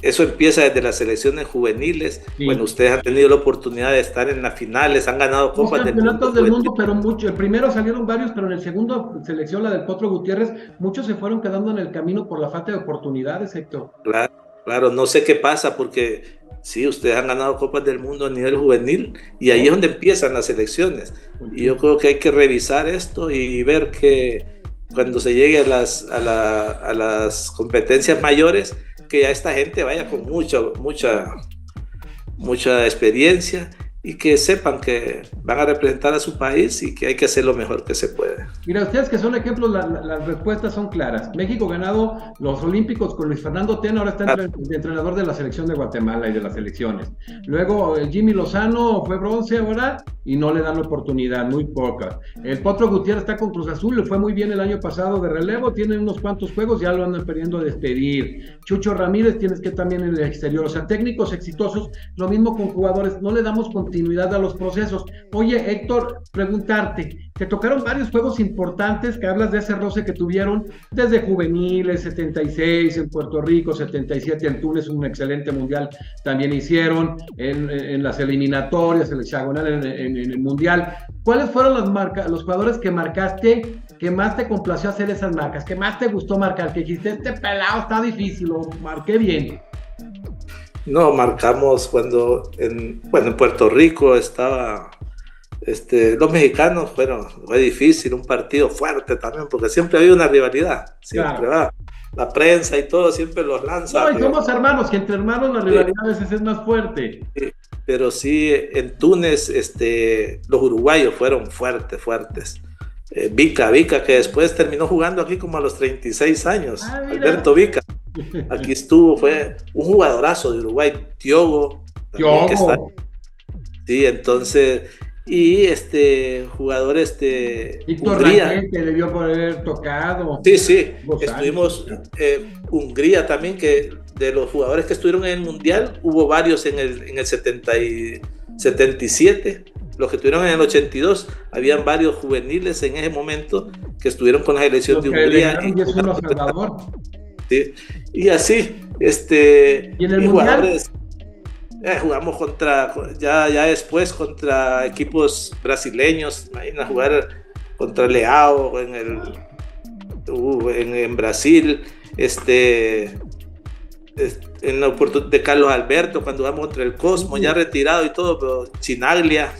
eso empieza desde las selecciones juveniles. Sí. Bueno, ustedes han tenido la oportunidad de estar en las finales, han ganado copas del mundo, pero mucho. El primero salieron varios, pero en el segundo selección, la del Potro Gutiérrez, muchos se fueron quedando en el camino por la falta de oportunidades, Héctor. Claro, no sé qué pasa, porque sí, ustedes han ganado copas del mundo a nivel juvenil, y ahí es donde empiezan las selecciones. Y yo creo que hay que revisar esto y ver que cuando se llegue a las competencias mayores, que ya esta gente vaya con mucha experiencia, y que sepan que van a representar a su país y que hay que hacer lo mejor que se puede. Mira, ustedes que son ejemplos, las respuestas son claras. México ha ganado los Olímpicos con Luis Fernando Tena, ahora está de entrenador de la selección de Guatemala y de las selecciones. Luego Jimmy Lozano fue bronce ahora y no le dan la oportunidad, muy poca. El Potro Gutiérrez está con Cruz Azul, le fue muy bien el año pasado de relevo, tiene unos cuantos juegos, ya lo andan queriendo despedir. Chucho Ramírez tienes que también en el exterior, o sea, técnicos exitosos, lo mismo con jugadores, no le damos continuidad a los procesos. Oye, Héctor, preguntarte, te tocaron varios juegos importantes que hablas de ese roce que tuvieron desde juveniles, 76 en Puerto Rico, 77 en Túnez, un excelente mundial también hicieron, en las eliminatorias, el hexagonal en el mundial. ¿Cuáles fueron los jugadores que marcaste, que más te complació hacer esas marcas, que más te gustó marcar, que dijiste, este pelado está difícil, lo marqué bien? No, marcamos cuando en Puerto Rico estaba, los mexicanos fue difícil, un partido fuerte también, porque siempre había una rivalidad, siempre, claro. La prensa y todo siempre los lanza. No, y somos hermanos, que entre hermanos la rivalidad a veces es más fuerte. Sí, pero sí, en Túnez, los uruguayos fueron fuertes. Vica, que después terminó jugando aquí como a los 36 años, Alberto Vica. Aquí estuvo, fue un jugadorazo de Uruguay, Tiogo. Sí, entonces, y jugador Víctor Hungría. Rangel, que debió por haber tocado. Sí, sí, González. estuvimos Hungría también, que de los jugadores que estuvieron en el Mundial, hubo varios en el 77, los que estuvieron en el 82, habían varios juveniles en ese momento que estuvieron con la selección de Hungría. Sí, y así, ¿Y en el Mundial? Jugamos ya después contra equipos brasileños, imagina jugar contra Leao en Brasil, en la oportunidad de Carlos Alberto, cuando jugamos contra el Cosmo, ya retirado y todo, pero Chinaglia,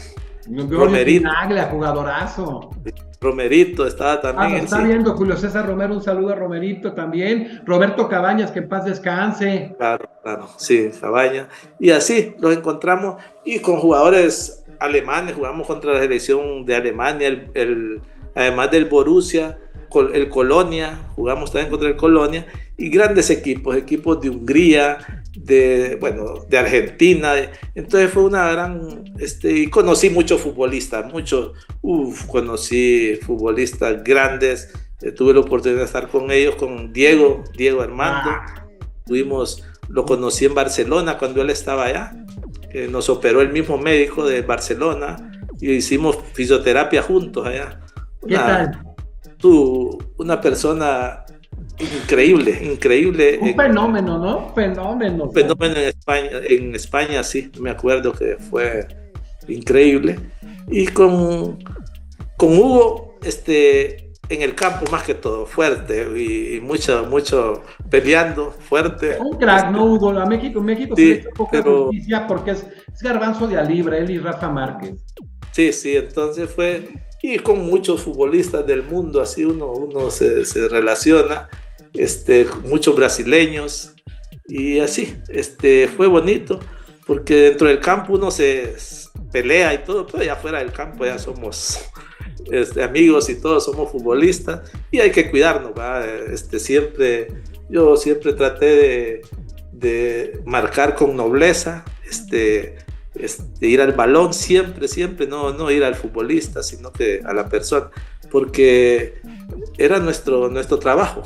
Romerito. Chinaglia, jugadorazo. Romerito estaba también. Está viendo Julio César Romero, un saludo a Romerito también. Roberto Cabañas, que en paz descanse. Claro, sí, Cabañas. Y así los encontramos, y con jugadores alemanes, jugamos contra la selección de Alemania, además del Borussia, el Colonia, jugamos también contra el Colonia, y grandes equipos de Hungría, de Argentina. Entonces fue una gran, y conocí muchos futbolistas, conocí futbolistas grandes, tuve la oportunidad de estar con ellos, con Diego Armando, lo conocí en Barcelona cuando él estaba allá, nos operó el mismo médico de Barcelona, y hicimos fisioterapia juntos allá. ¿Qué tal? Una persona increíble. Un fenómeno, ¿no? Fenómeno en España, sí, me acuerdo que fue increíble. Y con Hugo, en el campo más que todo, fuerte y mucho peleando, fuerte. Un crack, ¿no, Hugo? A México sí, se le hizo poca justicia porque es garbanzo de a libre, él y Rafa Márquez. Sí, entonces fue, y con muchos futbolistas del mundo, así uno se relaciona, muchos brasileños, y así, fue bonito, porque dentro del campo uno se pelea y todo, pero ya fuera del campo ya somos amigos y todos somos futbolistas, y hay que cuidarnos, ¿verdad? Yo siempre traté de marcar con nobleza, ir al balón siempre, no ir al futbolista, sino que a la persona, porque era nuestro trabajo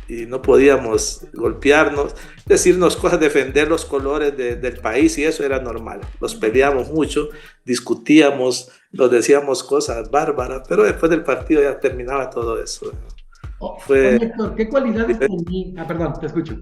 y no podíamos golpearnos, decirnos cosas, defender los colores del país, y eso era normal. Los peleamos mucho, discutíamos, nos decíamos cosas bárbaras, pero después del partido ya terminaba todo eso. Héctor, ¿qué cualidades tenías? Perdón, te escucho.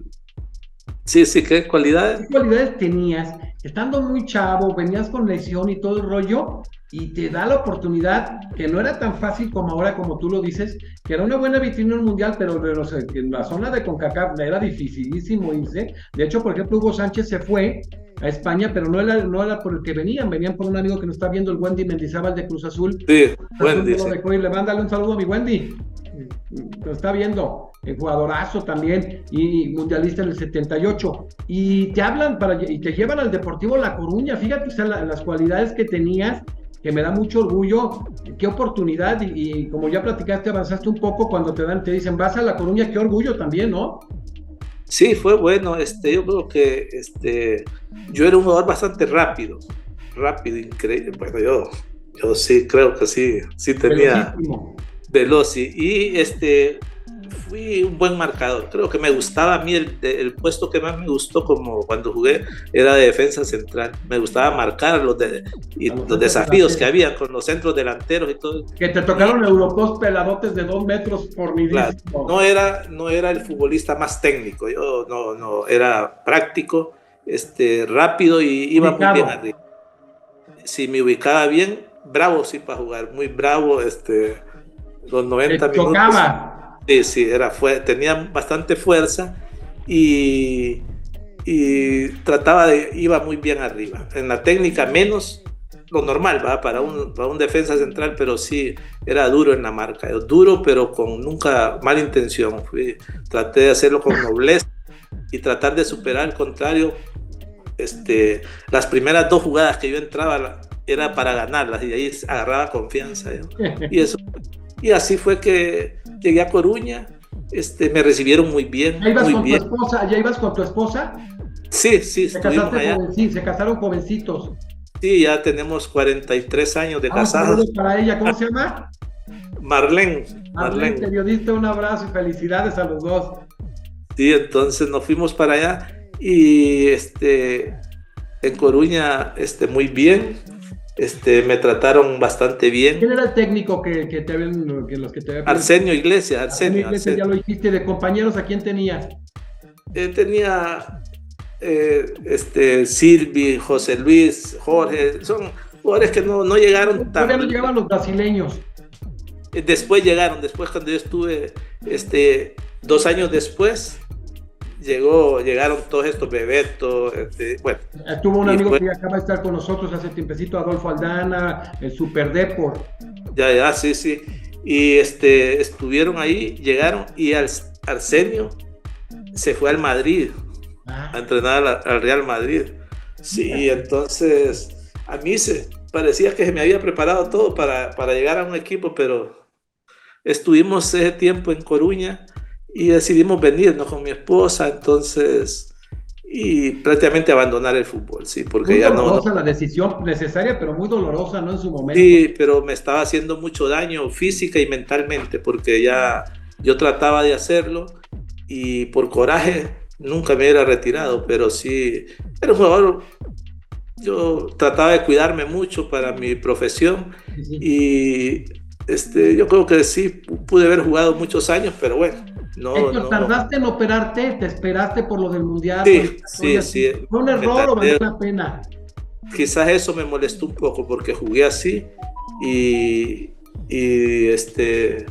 Sí, ¿qué cualidades? ¿Qué cualidades tenías? Estando muy chavo, venías con lesión y todo el rollo, y te da la oportunidad, que no era tan fácil como ahora, como tú lo dices, que era una buena vitrina en el Mundial, pero en la zona de CONCACAF era dificilísimo irse. De hecho, por ejemplo, Hugo Sánchez se fue a España, pero no era por el que venían por un amigo que nos está viendo, el Wendy Mendizábal de Cruz Azul. Sí, Wendy. Le mándale un saludo a mi Wendy, nos está viendo, el jugadorazo también, y mundialista en el 78, y te hablan y te llevan al Deportivo La Coruña. Fíjate, o sea, las cualidades que tenías, que me da mucho orgullo, qué oportunidad, y como ya platicaste, avanzaste un poco cuando te dicen, vas a La Coruña, qué orgullo también, ¿no? Sí, fue bueno, yo creo que yo era un jugador bastante rápido, increíble. Bueno, yo sí creo que sí tenía veloz, y fui un buen marcador. Creo que me gustaba a mí el puesto que más me gustó, como cuando jugué, era de defensa central. Me gustaba marcar los desafíos que había con los centros delanteros y todo. Que te tocaron europost peladotes de 2 metros por mi claro, no era el futbolista más técnico, yo no era práctico, rápido, y iba muy bien arriba. Si me ubicaba bien, bravo sí para jugar, muy bravo, los 90 minutos. Tocaba. Sí, tenía bastante fuerza, y iba muy bien arriba. En la técnica menos lo normal, ¿va? Para un defensa central, pero sí era duro en la marca, duro, pero con nunca mala intención. Traté de hacerlo con nobleza y tratar de superar al contrario. Las primeras 2 jugadas que yo entraba era para ganarlas, y ahí agarraba confianza, y así fue que llegué a Coruña. Me recibieron muy bien. ¿Ya ibas con tu esposa? Sí, Se casaron jovencitos. Sí, ya tenemos 43 años de casados. Saludos para ella, ¿cómo se llama? Marlene. Marlene, periodista, un abrazo y felicidades a los dos. Sí, entonces nos fuimos para allá y en Coruña muy bien. Me trataron bastante bien. ¿Quién era el técnico que los que te habían... Arsenio Iglesias. Arsenio, ya lo dijiste. ¿De compañeros a quién tenías? Tenía Silvi, José Luis, Jorge. Son jugadores que no llegaron tan... Todavía no llegaban los brasileños. Después cuando yo estuve 2 años después, llegaron todos estos Bebeto, bueno. Tuvo un amigo que acaba de estar con nosotros hace tiempecito, Adolfo Aldana, el Super Depor. Ya, sí. Y estuvieron ahí, llegaron, y Arsenio se fue al Madrid, a entrenar al Real Madrid. Sí, entonces a mí parecía que se me había preparado todo para llegar a un equipo, pero estuvimos ese tiempo en Coruña y decidimos venirnos con mi esposa, entonces, y prácticamente abandonar el fútbol, sí, porque muy ya dolorosa la decisión, necesaria, pero muy dolorosa, ¿no? En su momento. Sí, pero me estaba haciendo mucho daño física y mentalmente, porque ya yo trataba de hacerlo y por coraje nunca me hubiera retirado, pero sí, era un jugador, yo trataba de cuidarme mucho para mi profesión, sí. Y yo creo que sí, pude haber jugado muchos años, pero bueno. Héctor, ¿tardaste en operarte? ¿Te esperaste por lo del mundial? Sí. ¿Fue un error o valió la pena? Quizás eso me molestó un poco porque jugué así y se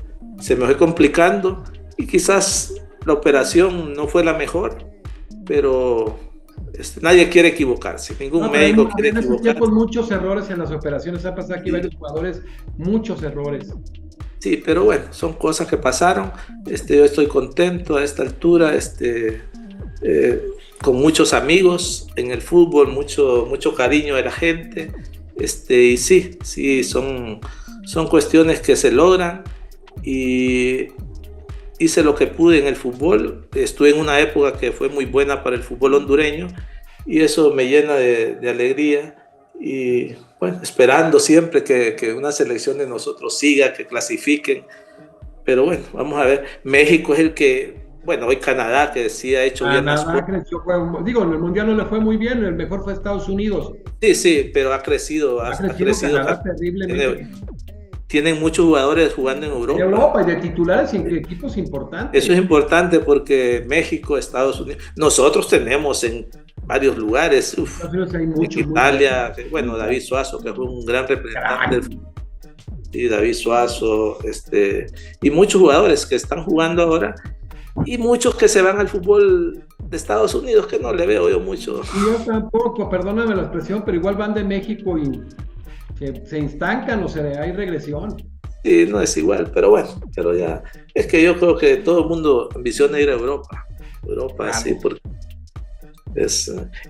me fue complicando y quizás la operación no fue la mejor, pero nadie quiere equivocarse, ningún médico quiere equivocarse. En esos tiempos muchos errores en las operaciones, ha pasado aquí varios jugadores, muchos errores. Sí, pero bueno, son cosas que pasaron. Yo estoy contento a esta altura, con muchos amigos en el fútbol, mucho cariño de la gente, y sí, son cuestiones que se logran y hice lo que pude en el fútbol. Estuve en una época que fue muy buena para el fútbol hondureño y eso me llena de alegría. Y bueno, esperando siempre que una selección de nosotros siga, que clasifiquen, pero bueno, vamos a ver. México es el que, bueno, hoy Canadá, que sí ha hecho bien las cosas. Digo, en el Mundial no le fue muy bien, el mejor fue Estados Unidos. Sí, pero ha crecido Canadá terriblemente. Tienen muchos jugadores jugando en Europa. De Europa y de titulares en equipos importantes. Eso es importante porque México, Estados Unidos, nosotros tenemos en varios lugares, Italia, bueno, David Suazo, que fue un gran representante del fútbol. Sí, David Suazo, y muchos jugadores que están jugando ahora, y muchos que se van al fútbol de Estados Unidos, que no le veo yo mucho. Y yo tampoco, perdóname la expresión, pero igual van de México y se estancan, o sea, hay regresión. Sí, no es igual, pero bueno, pero ya, es que yo creo que todo el mundo ambiciona ir a Europa, claro. Sí, porque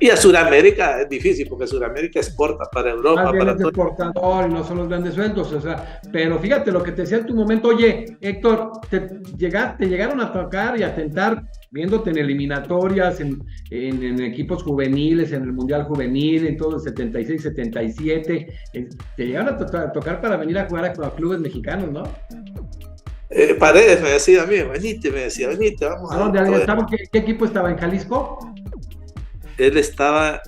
y a Sudamérica es difícil porque Sudamérica exporta para Europa. Para todo. Exportador y no son los grandes sueldos, o sea, pero fíjate lo que te decía en tu momento. Oye, Héctor, te llegaron a tocar y a tentar, viéndote en eliminatorias, en equipos juveniles, en el Mundial Juvenil, en todo el 76, 77, te llegaron a tocar para venir a jugar a clubes mexicanos, ¿no? Paredes me decía a mí, venite, vamos a dónde estaba. ¿Qué equipo estaba? ¿En Jalisco? Él estaba,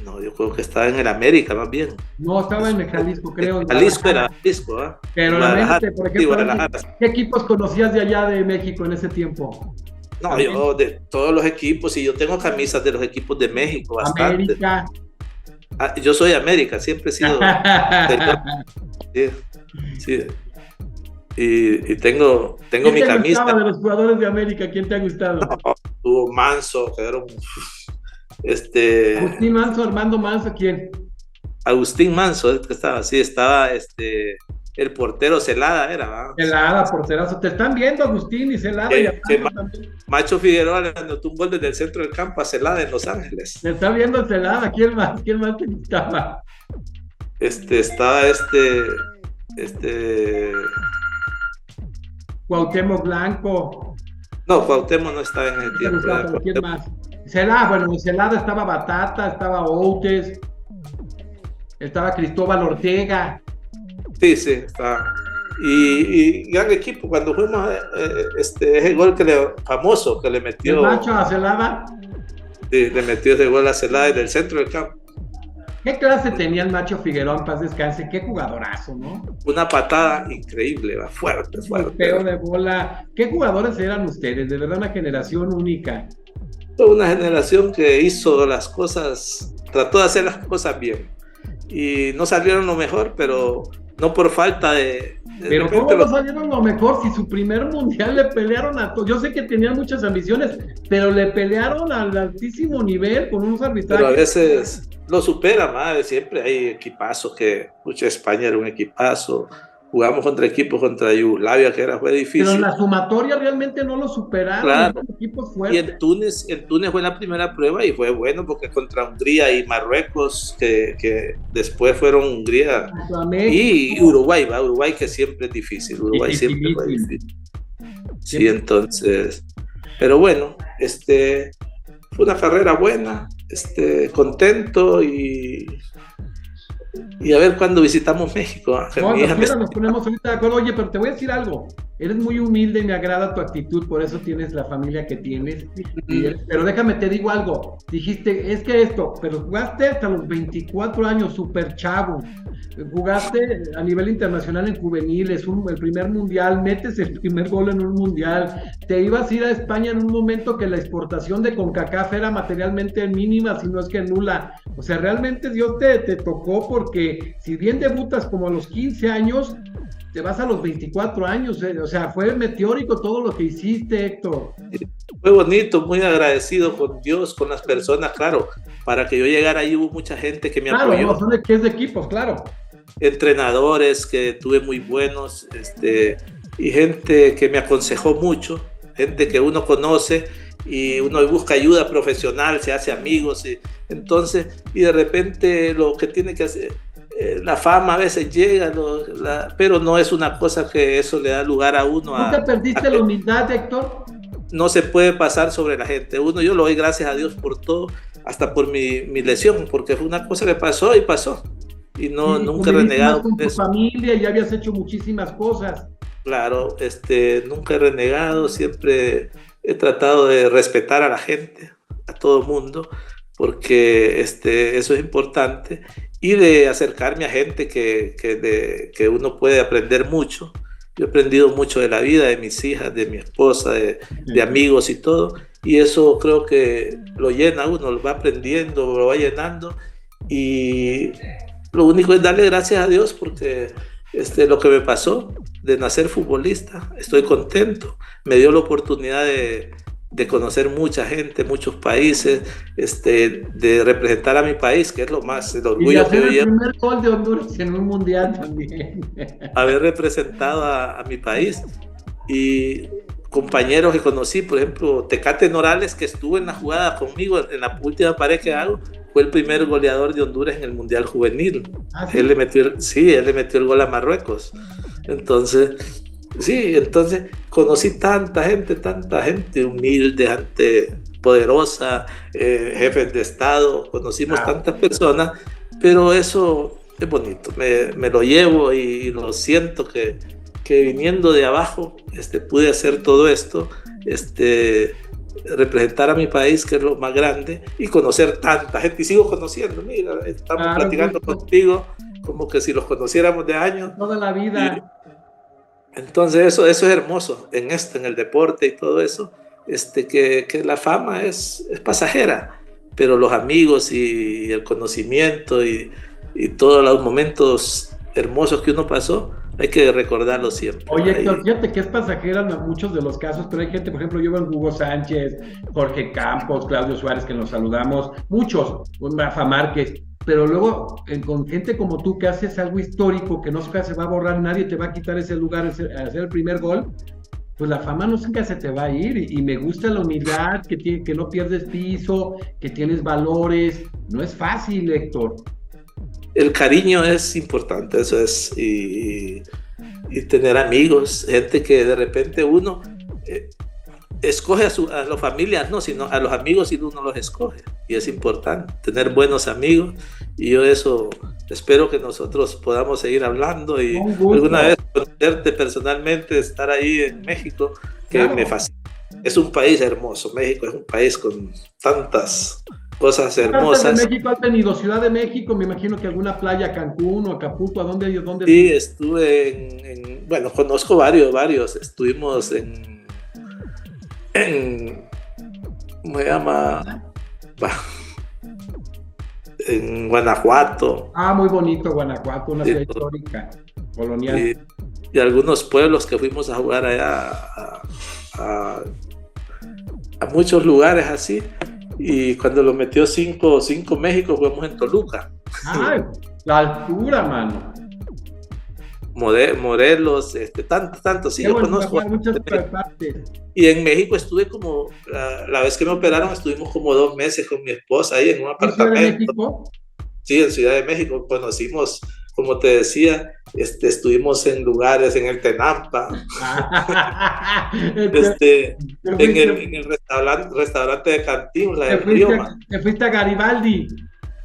no, yo creo que estaba en el América más bien. No, estaba en el Jalisco, creo. Jalisco era Jalisco, ¿eh? Pero la mente, por ejemplo, ¿qué equipos conocías de allá de México en ese tiempo? No, ¿también? Yo de todos los equipos, y yo tengo camisas de los equipos de México, bastante. América. Yo soy América, siempre he sido. Sí. Y tengo mi camisa. ¿Quién te de los jugadores de América? ¿Quién te ha gustado? No, tuvo Manso, quedaron. Agustín Manso, Armando Manso, ¿quién? Agustín Manso, estaba el portero Celada era, ¿verdad? Celada, porterazo. Te están viendo Agustín y Celada. Macho Figueroa le anotó un gol desde el centro del campo a Celada en Los Ángeles. Te está viendo Celada, ¿quién más te gustaba? Estaba Cuauhtémoc Blanco. No, Cuauhtémoc no estaba en el tiempo. ¿Quién más? Celada estaba Batata, estaba Outes. estaba Cristóbal Ortega. Sí, sí, está. Y gran equipo, cuando fuimos, ese gol famoso que le metió. El Macho a Celada. Sí, le metió ese gol a Celada del centro del campo. ¿Qué clase tenía el Macho Figueroa, en paz descanse? Qué jugadorazo, ¿no? Una patada increíble, va fuerte, fuerte. Golpeo de bola. ¿Qué jugadores eran ustedes? De verdad, una generación única. Fue una generación que hizo las cosas, trató de hacer las cosas bien. Y no salieron lo mejor, pero no por falta de pero ¿cómo no salieron lo mejor si su primer mundial le pelearon a todos? Yo sé que tenían muchas ambiciones, pero le pelearon al altísimo nivel con unos arbitrajes. Pero a veces lo supera, madre. Siempre hay equipazos que, mucha España era un equipazo. Jugamos contra equipos contra Yugoslavia, fue difícil. Pero en la sumatoria realmente no lo superaron. Claro. Equipos fuertes. Y en Túnez fue la primera prueba y fue bueno porque contra Hungría y Marruecos, que después fueron Hungría y Uruguay, Uruguay que siempre es difícil. Uruguay siempre fue difícil. Sí, entonces. Pero bueno, fue una carrera buena, contento y a ver cuándo visitamos México. Nos ponemos ahorita de acuerdo. Oye, pero te voy a decir algo. Eres muy humilde y me agrada tu actitud, por eso tienes la familia que tienes. Pero déjame, te digo algo. Dijiste, es que pero jugaste hasta los 24 años, súper chavo. Jugaste a nivel internacional en juveniles, el primer mundial, metes el primer gol en un mundial. Te ibas a ir a España en un momento que la exportación de CONCACAF era materialmente mínima, si no es que nula. O sea, realmente Dios te tocó, porque si bien debutas como a los 15 años, te vas a los 24 años, o sea, fue meteórico todo lo que hiciste, Héctor. Fue bonito, muy agradecido con Dios, con las personas, claro. Para que yo llegara ahí hubo mucha gente que me apoyó. Claro, son de equipos, claro. Entrenadores que tuve muy buenos, y gente que me aconsejó mucho, gente que uno conoce y uno busca ayuda profesional, se hace amigos, y de repente lo que tiene que hacer, la fama a veces llega, pero no es una cosa que eso le da lugar a uno. ¿Nunca perdiste la humildad, Héctor? No se puede pasar sobre la gente. Yo lo doy gracias a Dios por todo, hasta por mi lesión, porque fue una cosa que pasó y pasó. Y nunca he renegado. Con tu familia y habías hecho muchísimas cosas. Claro, nunca he renegado, siempre he tratado de respetar a la gente, a todo el mundo, porque eso es importante, y de acercarme a gente que uno puede aprender mucho. Yo he aprendido mucho de la vida, de mis hijas, de mi esposa, de amigos y todo, y eso creo que lo llena uno, lo va aprendiendo, lo va llenando, y lo único es darle gracias a Dios porque lo que me pasó de nacer futbolista, estoy contento, me dio la oportunidad de conocer mucha gente, muchos países, de representar a mi país, que es el orgullo que yo llevo. Y el primer gol de Honduras en un mundial también. Haber representado a mi país y compañeros que conocí, por ejemplo, Tecate Norales, que estuvo en la jugada conmigo en la última pared que hago, fue el primer goleador de Honduras en el Mundial Juvenil. ¿Sí? Él le metió el gol a Marruecos. Entonces, conocí tanta gente humilde, gente poderosa, jefes de Estado, conocimos tantas personas, pero eso es bonito, me lo llevo y lo siento que viniendo de abajo pude hacer todo esto, representar a mi país, que es lo más grande, y conocer tanta gente, y sigo conociendo. Mira, estamos platicando contigo como que si los conociéramos de años. Toda la vida. Entonces eso es hermoso en el deporte y todo eso, que la fama es pasajera, pero los amigos y el conocimiento y todos los momentos hermosos que uno pasó, hay que recordarlo siempre. Oye, Héctor, fíjate que es pasajera en muchos de los casos, pero hay gente, por ejemplo, yo veo a Hugo Sánchez, Jorge Campos, Claudio Suárez, que nos saludamos, muchos, Rafa Márquez, pero luego con gente como tú que haces algo histórico, que no se va a borrar, nadie te va a quitar ese lugar, hacer el primer gol, pues la fama nunca se te va a ir, y me gusta la humildad, que no pierdes piso, que tienes valores. No es fácil, Héctor. El cariño es importante, eso es, y tener amigos, gente que de repente uno escoge a las familias, no, sino a los amigos y uno los escoge, y es importante tener buenos amigos, y yo eso espero que nosotros podamos seguir hablando y alguna vez conocerte personalmente, estar ahí en México, que claro, me fascina. Es un país hermoso, México es un país con tantas cosas hermosas. ¿De México has tenido? Ciudad de México, me imagino que alguna playa, Cancún o Acapulco, ¿a dónde? Sí, estuve bueno, conozco varios, estuvimos ¿cómo se llama? En Guanajuato. Ah, muy bonito Guanajuato, una ciudad histórica, colonial. Y algunos pueblos que fuimos a jugar allá a muchos lugares así. Y cuando lo metió 5 México, jugamos en Toluca. ¡Ay! La altura, mano. Morelos, tanto, sí, yo conozco. Muchas partes. Y en México estuve como, la vez que me operaron, estuvimos como 2 meses con mi esposa ahí en un apartamento. ¿En Ciudad de México? Sí, en Ciudad de México. Conocimos, como te decía, estuvimos en lugares, en el Tenampa, en el restaurante de Cantinflas, en Rioma. ¿Te fuiste a Garibaldi?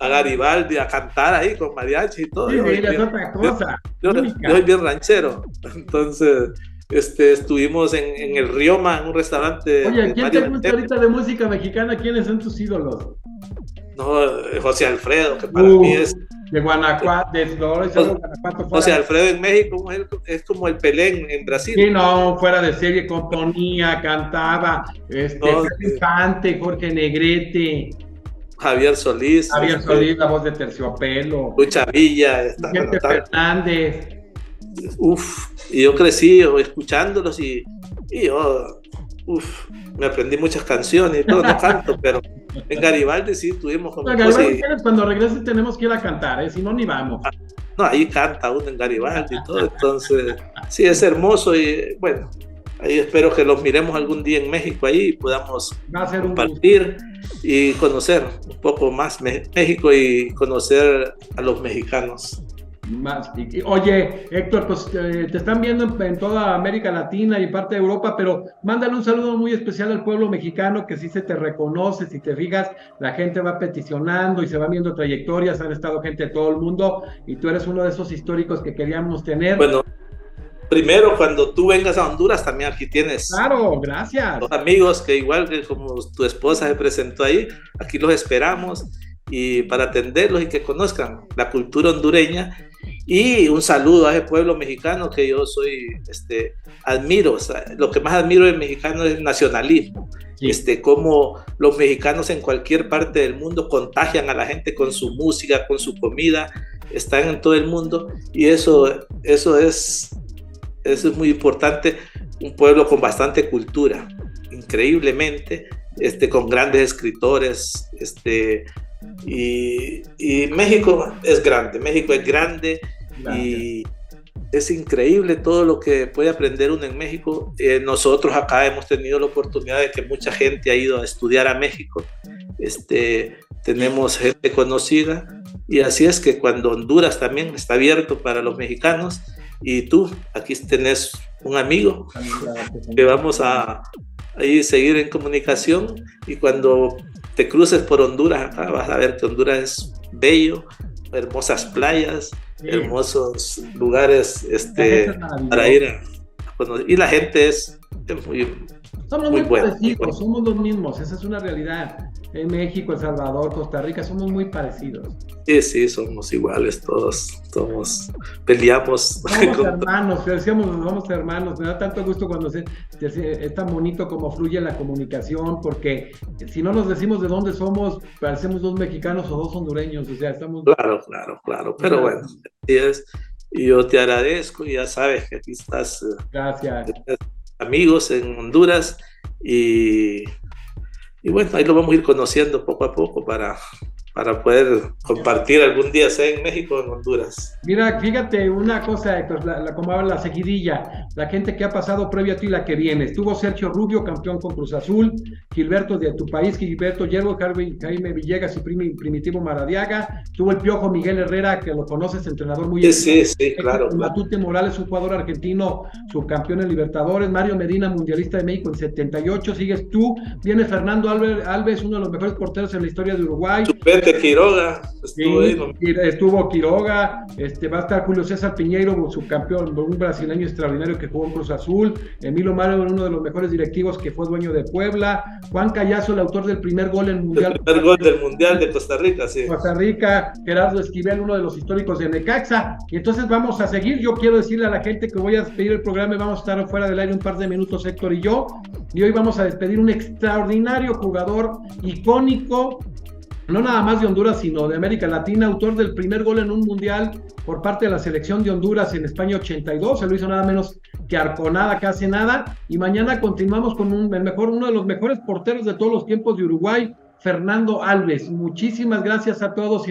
A Garibaldi, a cantar ahí con mariachi y todo. Sí, es otra cosa. Yo soy bien ranchero, entonces estuvimos en el Rioma, en un restaurante. Oye, ¿quién te gusta ahorita de música mexicana? ¿Quiénes son tus ídolos? No, José Alfredo, que para mí es... De Guanajuato, de Flores, Guanajuato. José Alfredo en México es como el Pelé en Brasil. Sí, no, fuera de serie, componía, cantaba, Infante, Jorge Negrete. Javier Solís, la voz de Terciopelo. Lucha Villa, Vicente Fernández. Y yo crecí escuchándolos y yo, me aprendí muchas canciones y todo, no canto, pero en Garibaldi sí tuvimos como... Cuando regreses tenemos que ir a cantar, si no, ni vamos. No, ahí canta uno en Garibaldi y todo, entonces sí, es hermoso y bueno, ahí espero que los miremos algún día en México ahí y podamos compartir y conocer un poco más México y conocer a los mexicanos. Oye, Héctor, pues te están viendo en toda América Latina y parte de Europa, pero mándale un saludo muy especial al pueblo mexicano, que sí se te reconoce, si te fijas, la gente va peticionando y se va viendo trayectorias, han estado gente de todo el mundo, y tú eres uno de esos históricos que queríamos tener. Bueno, primero, cuando tú vengas a Honduras, también aquí tienes... Claro, gracias. Los amigos que igual que como tu esposa se presentó ahí, aquí los esperamos, y para atenderlos y que conozcan la cultura hondureña. Y un saludo a ese pueblo mexicano que yo admiro. O sea, lo que más admiro del mexicano es el nacionalismo. Sí. Cómo los mexicanos en cualquier parte del mundo contagian a la gente con su música, con su comida, están en todo el mundo, y eso es muy importante. Un pueblo con bastante cultura, increíblemente, con grandes escritores, y México es grande y es increíble todo lo que puede aprender uno en México. Nosotros acá hemos tenido la oportunidad de que mucha gente ha ido a estudiar a México, tenemos gente conocida, y así es que cuando Honduras también está abierto para los mexicanos, y tú aquí tenés un amigo que vamos a ahí seguir en comunicación, y cuando te cruces por Honduras acá vas a ver que Honduras es bello, hermosas playas, sí, hermosos lugares para ir a conocer, y la gente es somos muy parecidos, somos los mismos, esa es una realidad. En México, El Salvador, Costa Rica, somos muy parecidos. Sí, somos iguales todos, peleamos. Somos hermanos, decíamos, somos hermanos. Me da tanto gusto cuando es tan bonito como fluye la comunicación, porque si no nos decimos de dónde somos, parecemos 2 mexicanos o 2 hondureños, o sea, estamos... Claro, pero bueno, así es, y yo te agradezco, y ya sabes que aquí estás. Gracias. Amigos en Honduras, y bueno, ahí lo vamos a ir conociendo poco a poco para poder compartir algún día, sea en México o en Honduras. Mira, fíjate una cosa, Héctor, como habla la seguidilla, la gente que ha pasado previo a ti, la que viene. Estuvo Sergio Rubio, campeón con Cruz Azul, Gilberto de tu país, Gilberto Hierro, Jaime Villegas y Primitivo Maradiaga. Estuvo el Piojo Miguel Herrera, que lo conoces, entrenador muy... Sí, claro. Matute Morales, un jugador argentino, subcampeón en Libertadores. Mario Medina, mundialista de México en 78. Sigues tú, viene Fernando Alves, uno de los mejores porteros en la historia de Uruguay. Chente Quiroga estuvo ahí, ¿no? Estuvo Quiroga, va a estar Julio César Piñeiro, subcampeón, un brasileño extraordinario que jugó en Cruz Azul, Emilio Mario, uno de los mejores directivos que fue dueño de Puebla, Juan Callazo, el autor del primer gol en Mundial. El primer gol del Mundial de Costa Rica, sí. Costa Rica, Gerardo Esquivel, uno de los históricos de Necaxa, y entonces vamos a seguir. Yo quiero decirle a la gente que voy a despedir el programa y vamos a estar fuera del aire un par de minutos, Héctor y yo, y hoy vamos a despedir un extraordinario jugador icónico, no nada más de Honduras, sino de América Latina, autor del primer gol en un mundial por parte de la selección de Honduras en España 82, se lo hizo nada menos que Arconada, que hace nada, y mañana continuamos con uno de los mejores porteros de todos los tiempos de Uruguay, Fernando Alves. Muchísimas gracias a todos.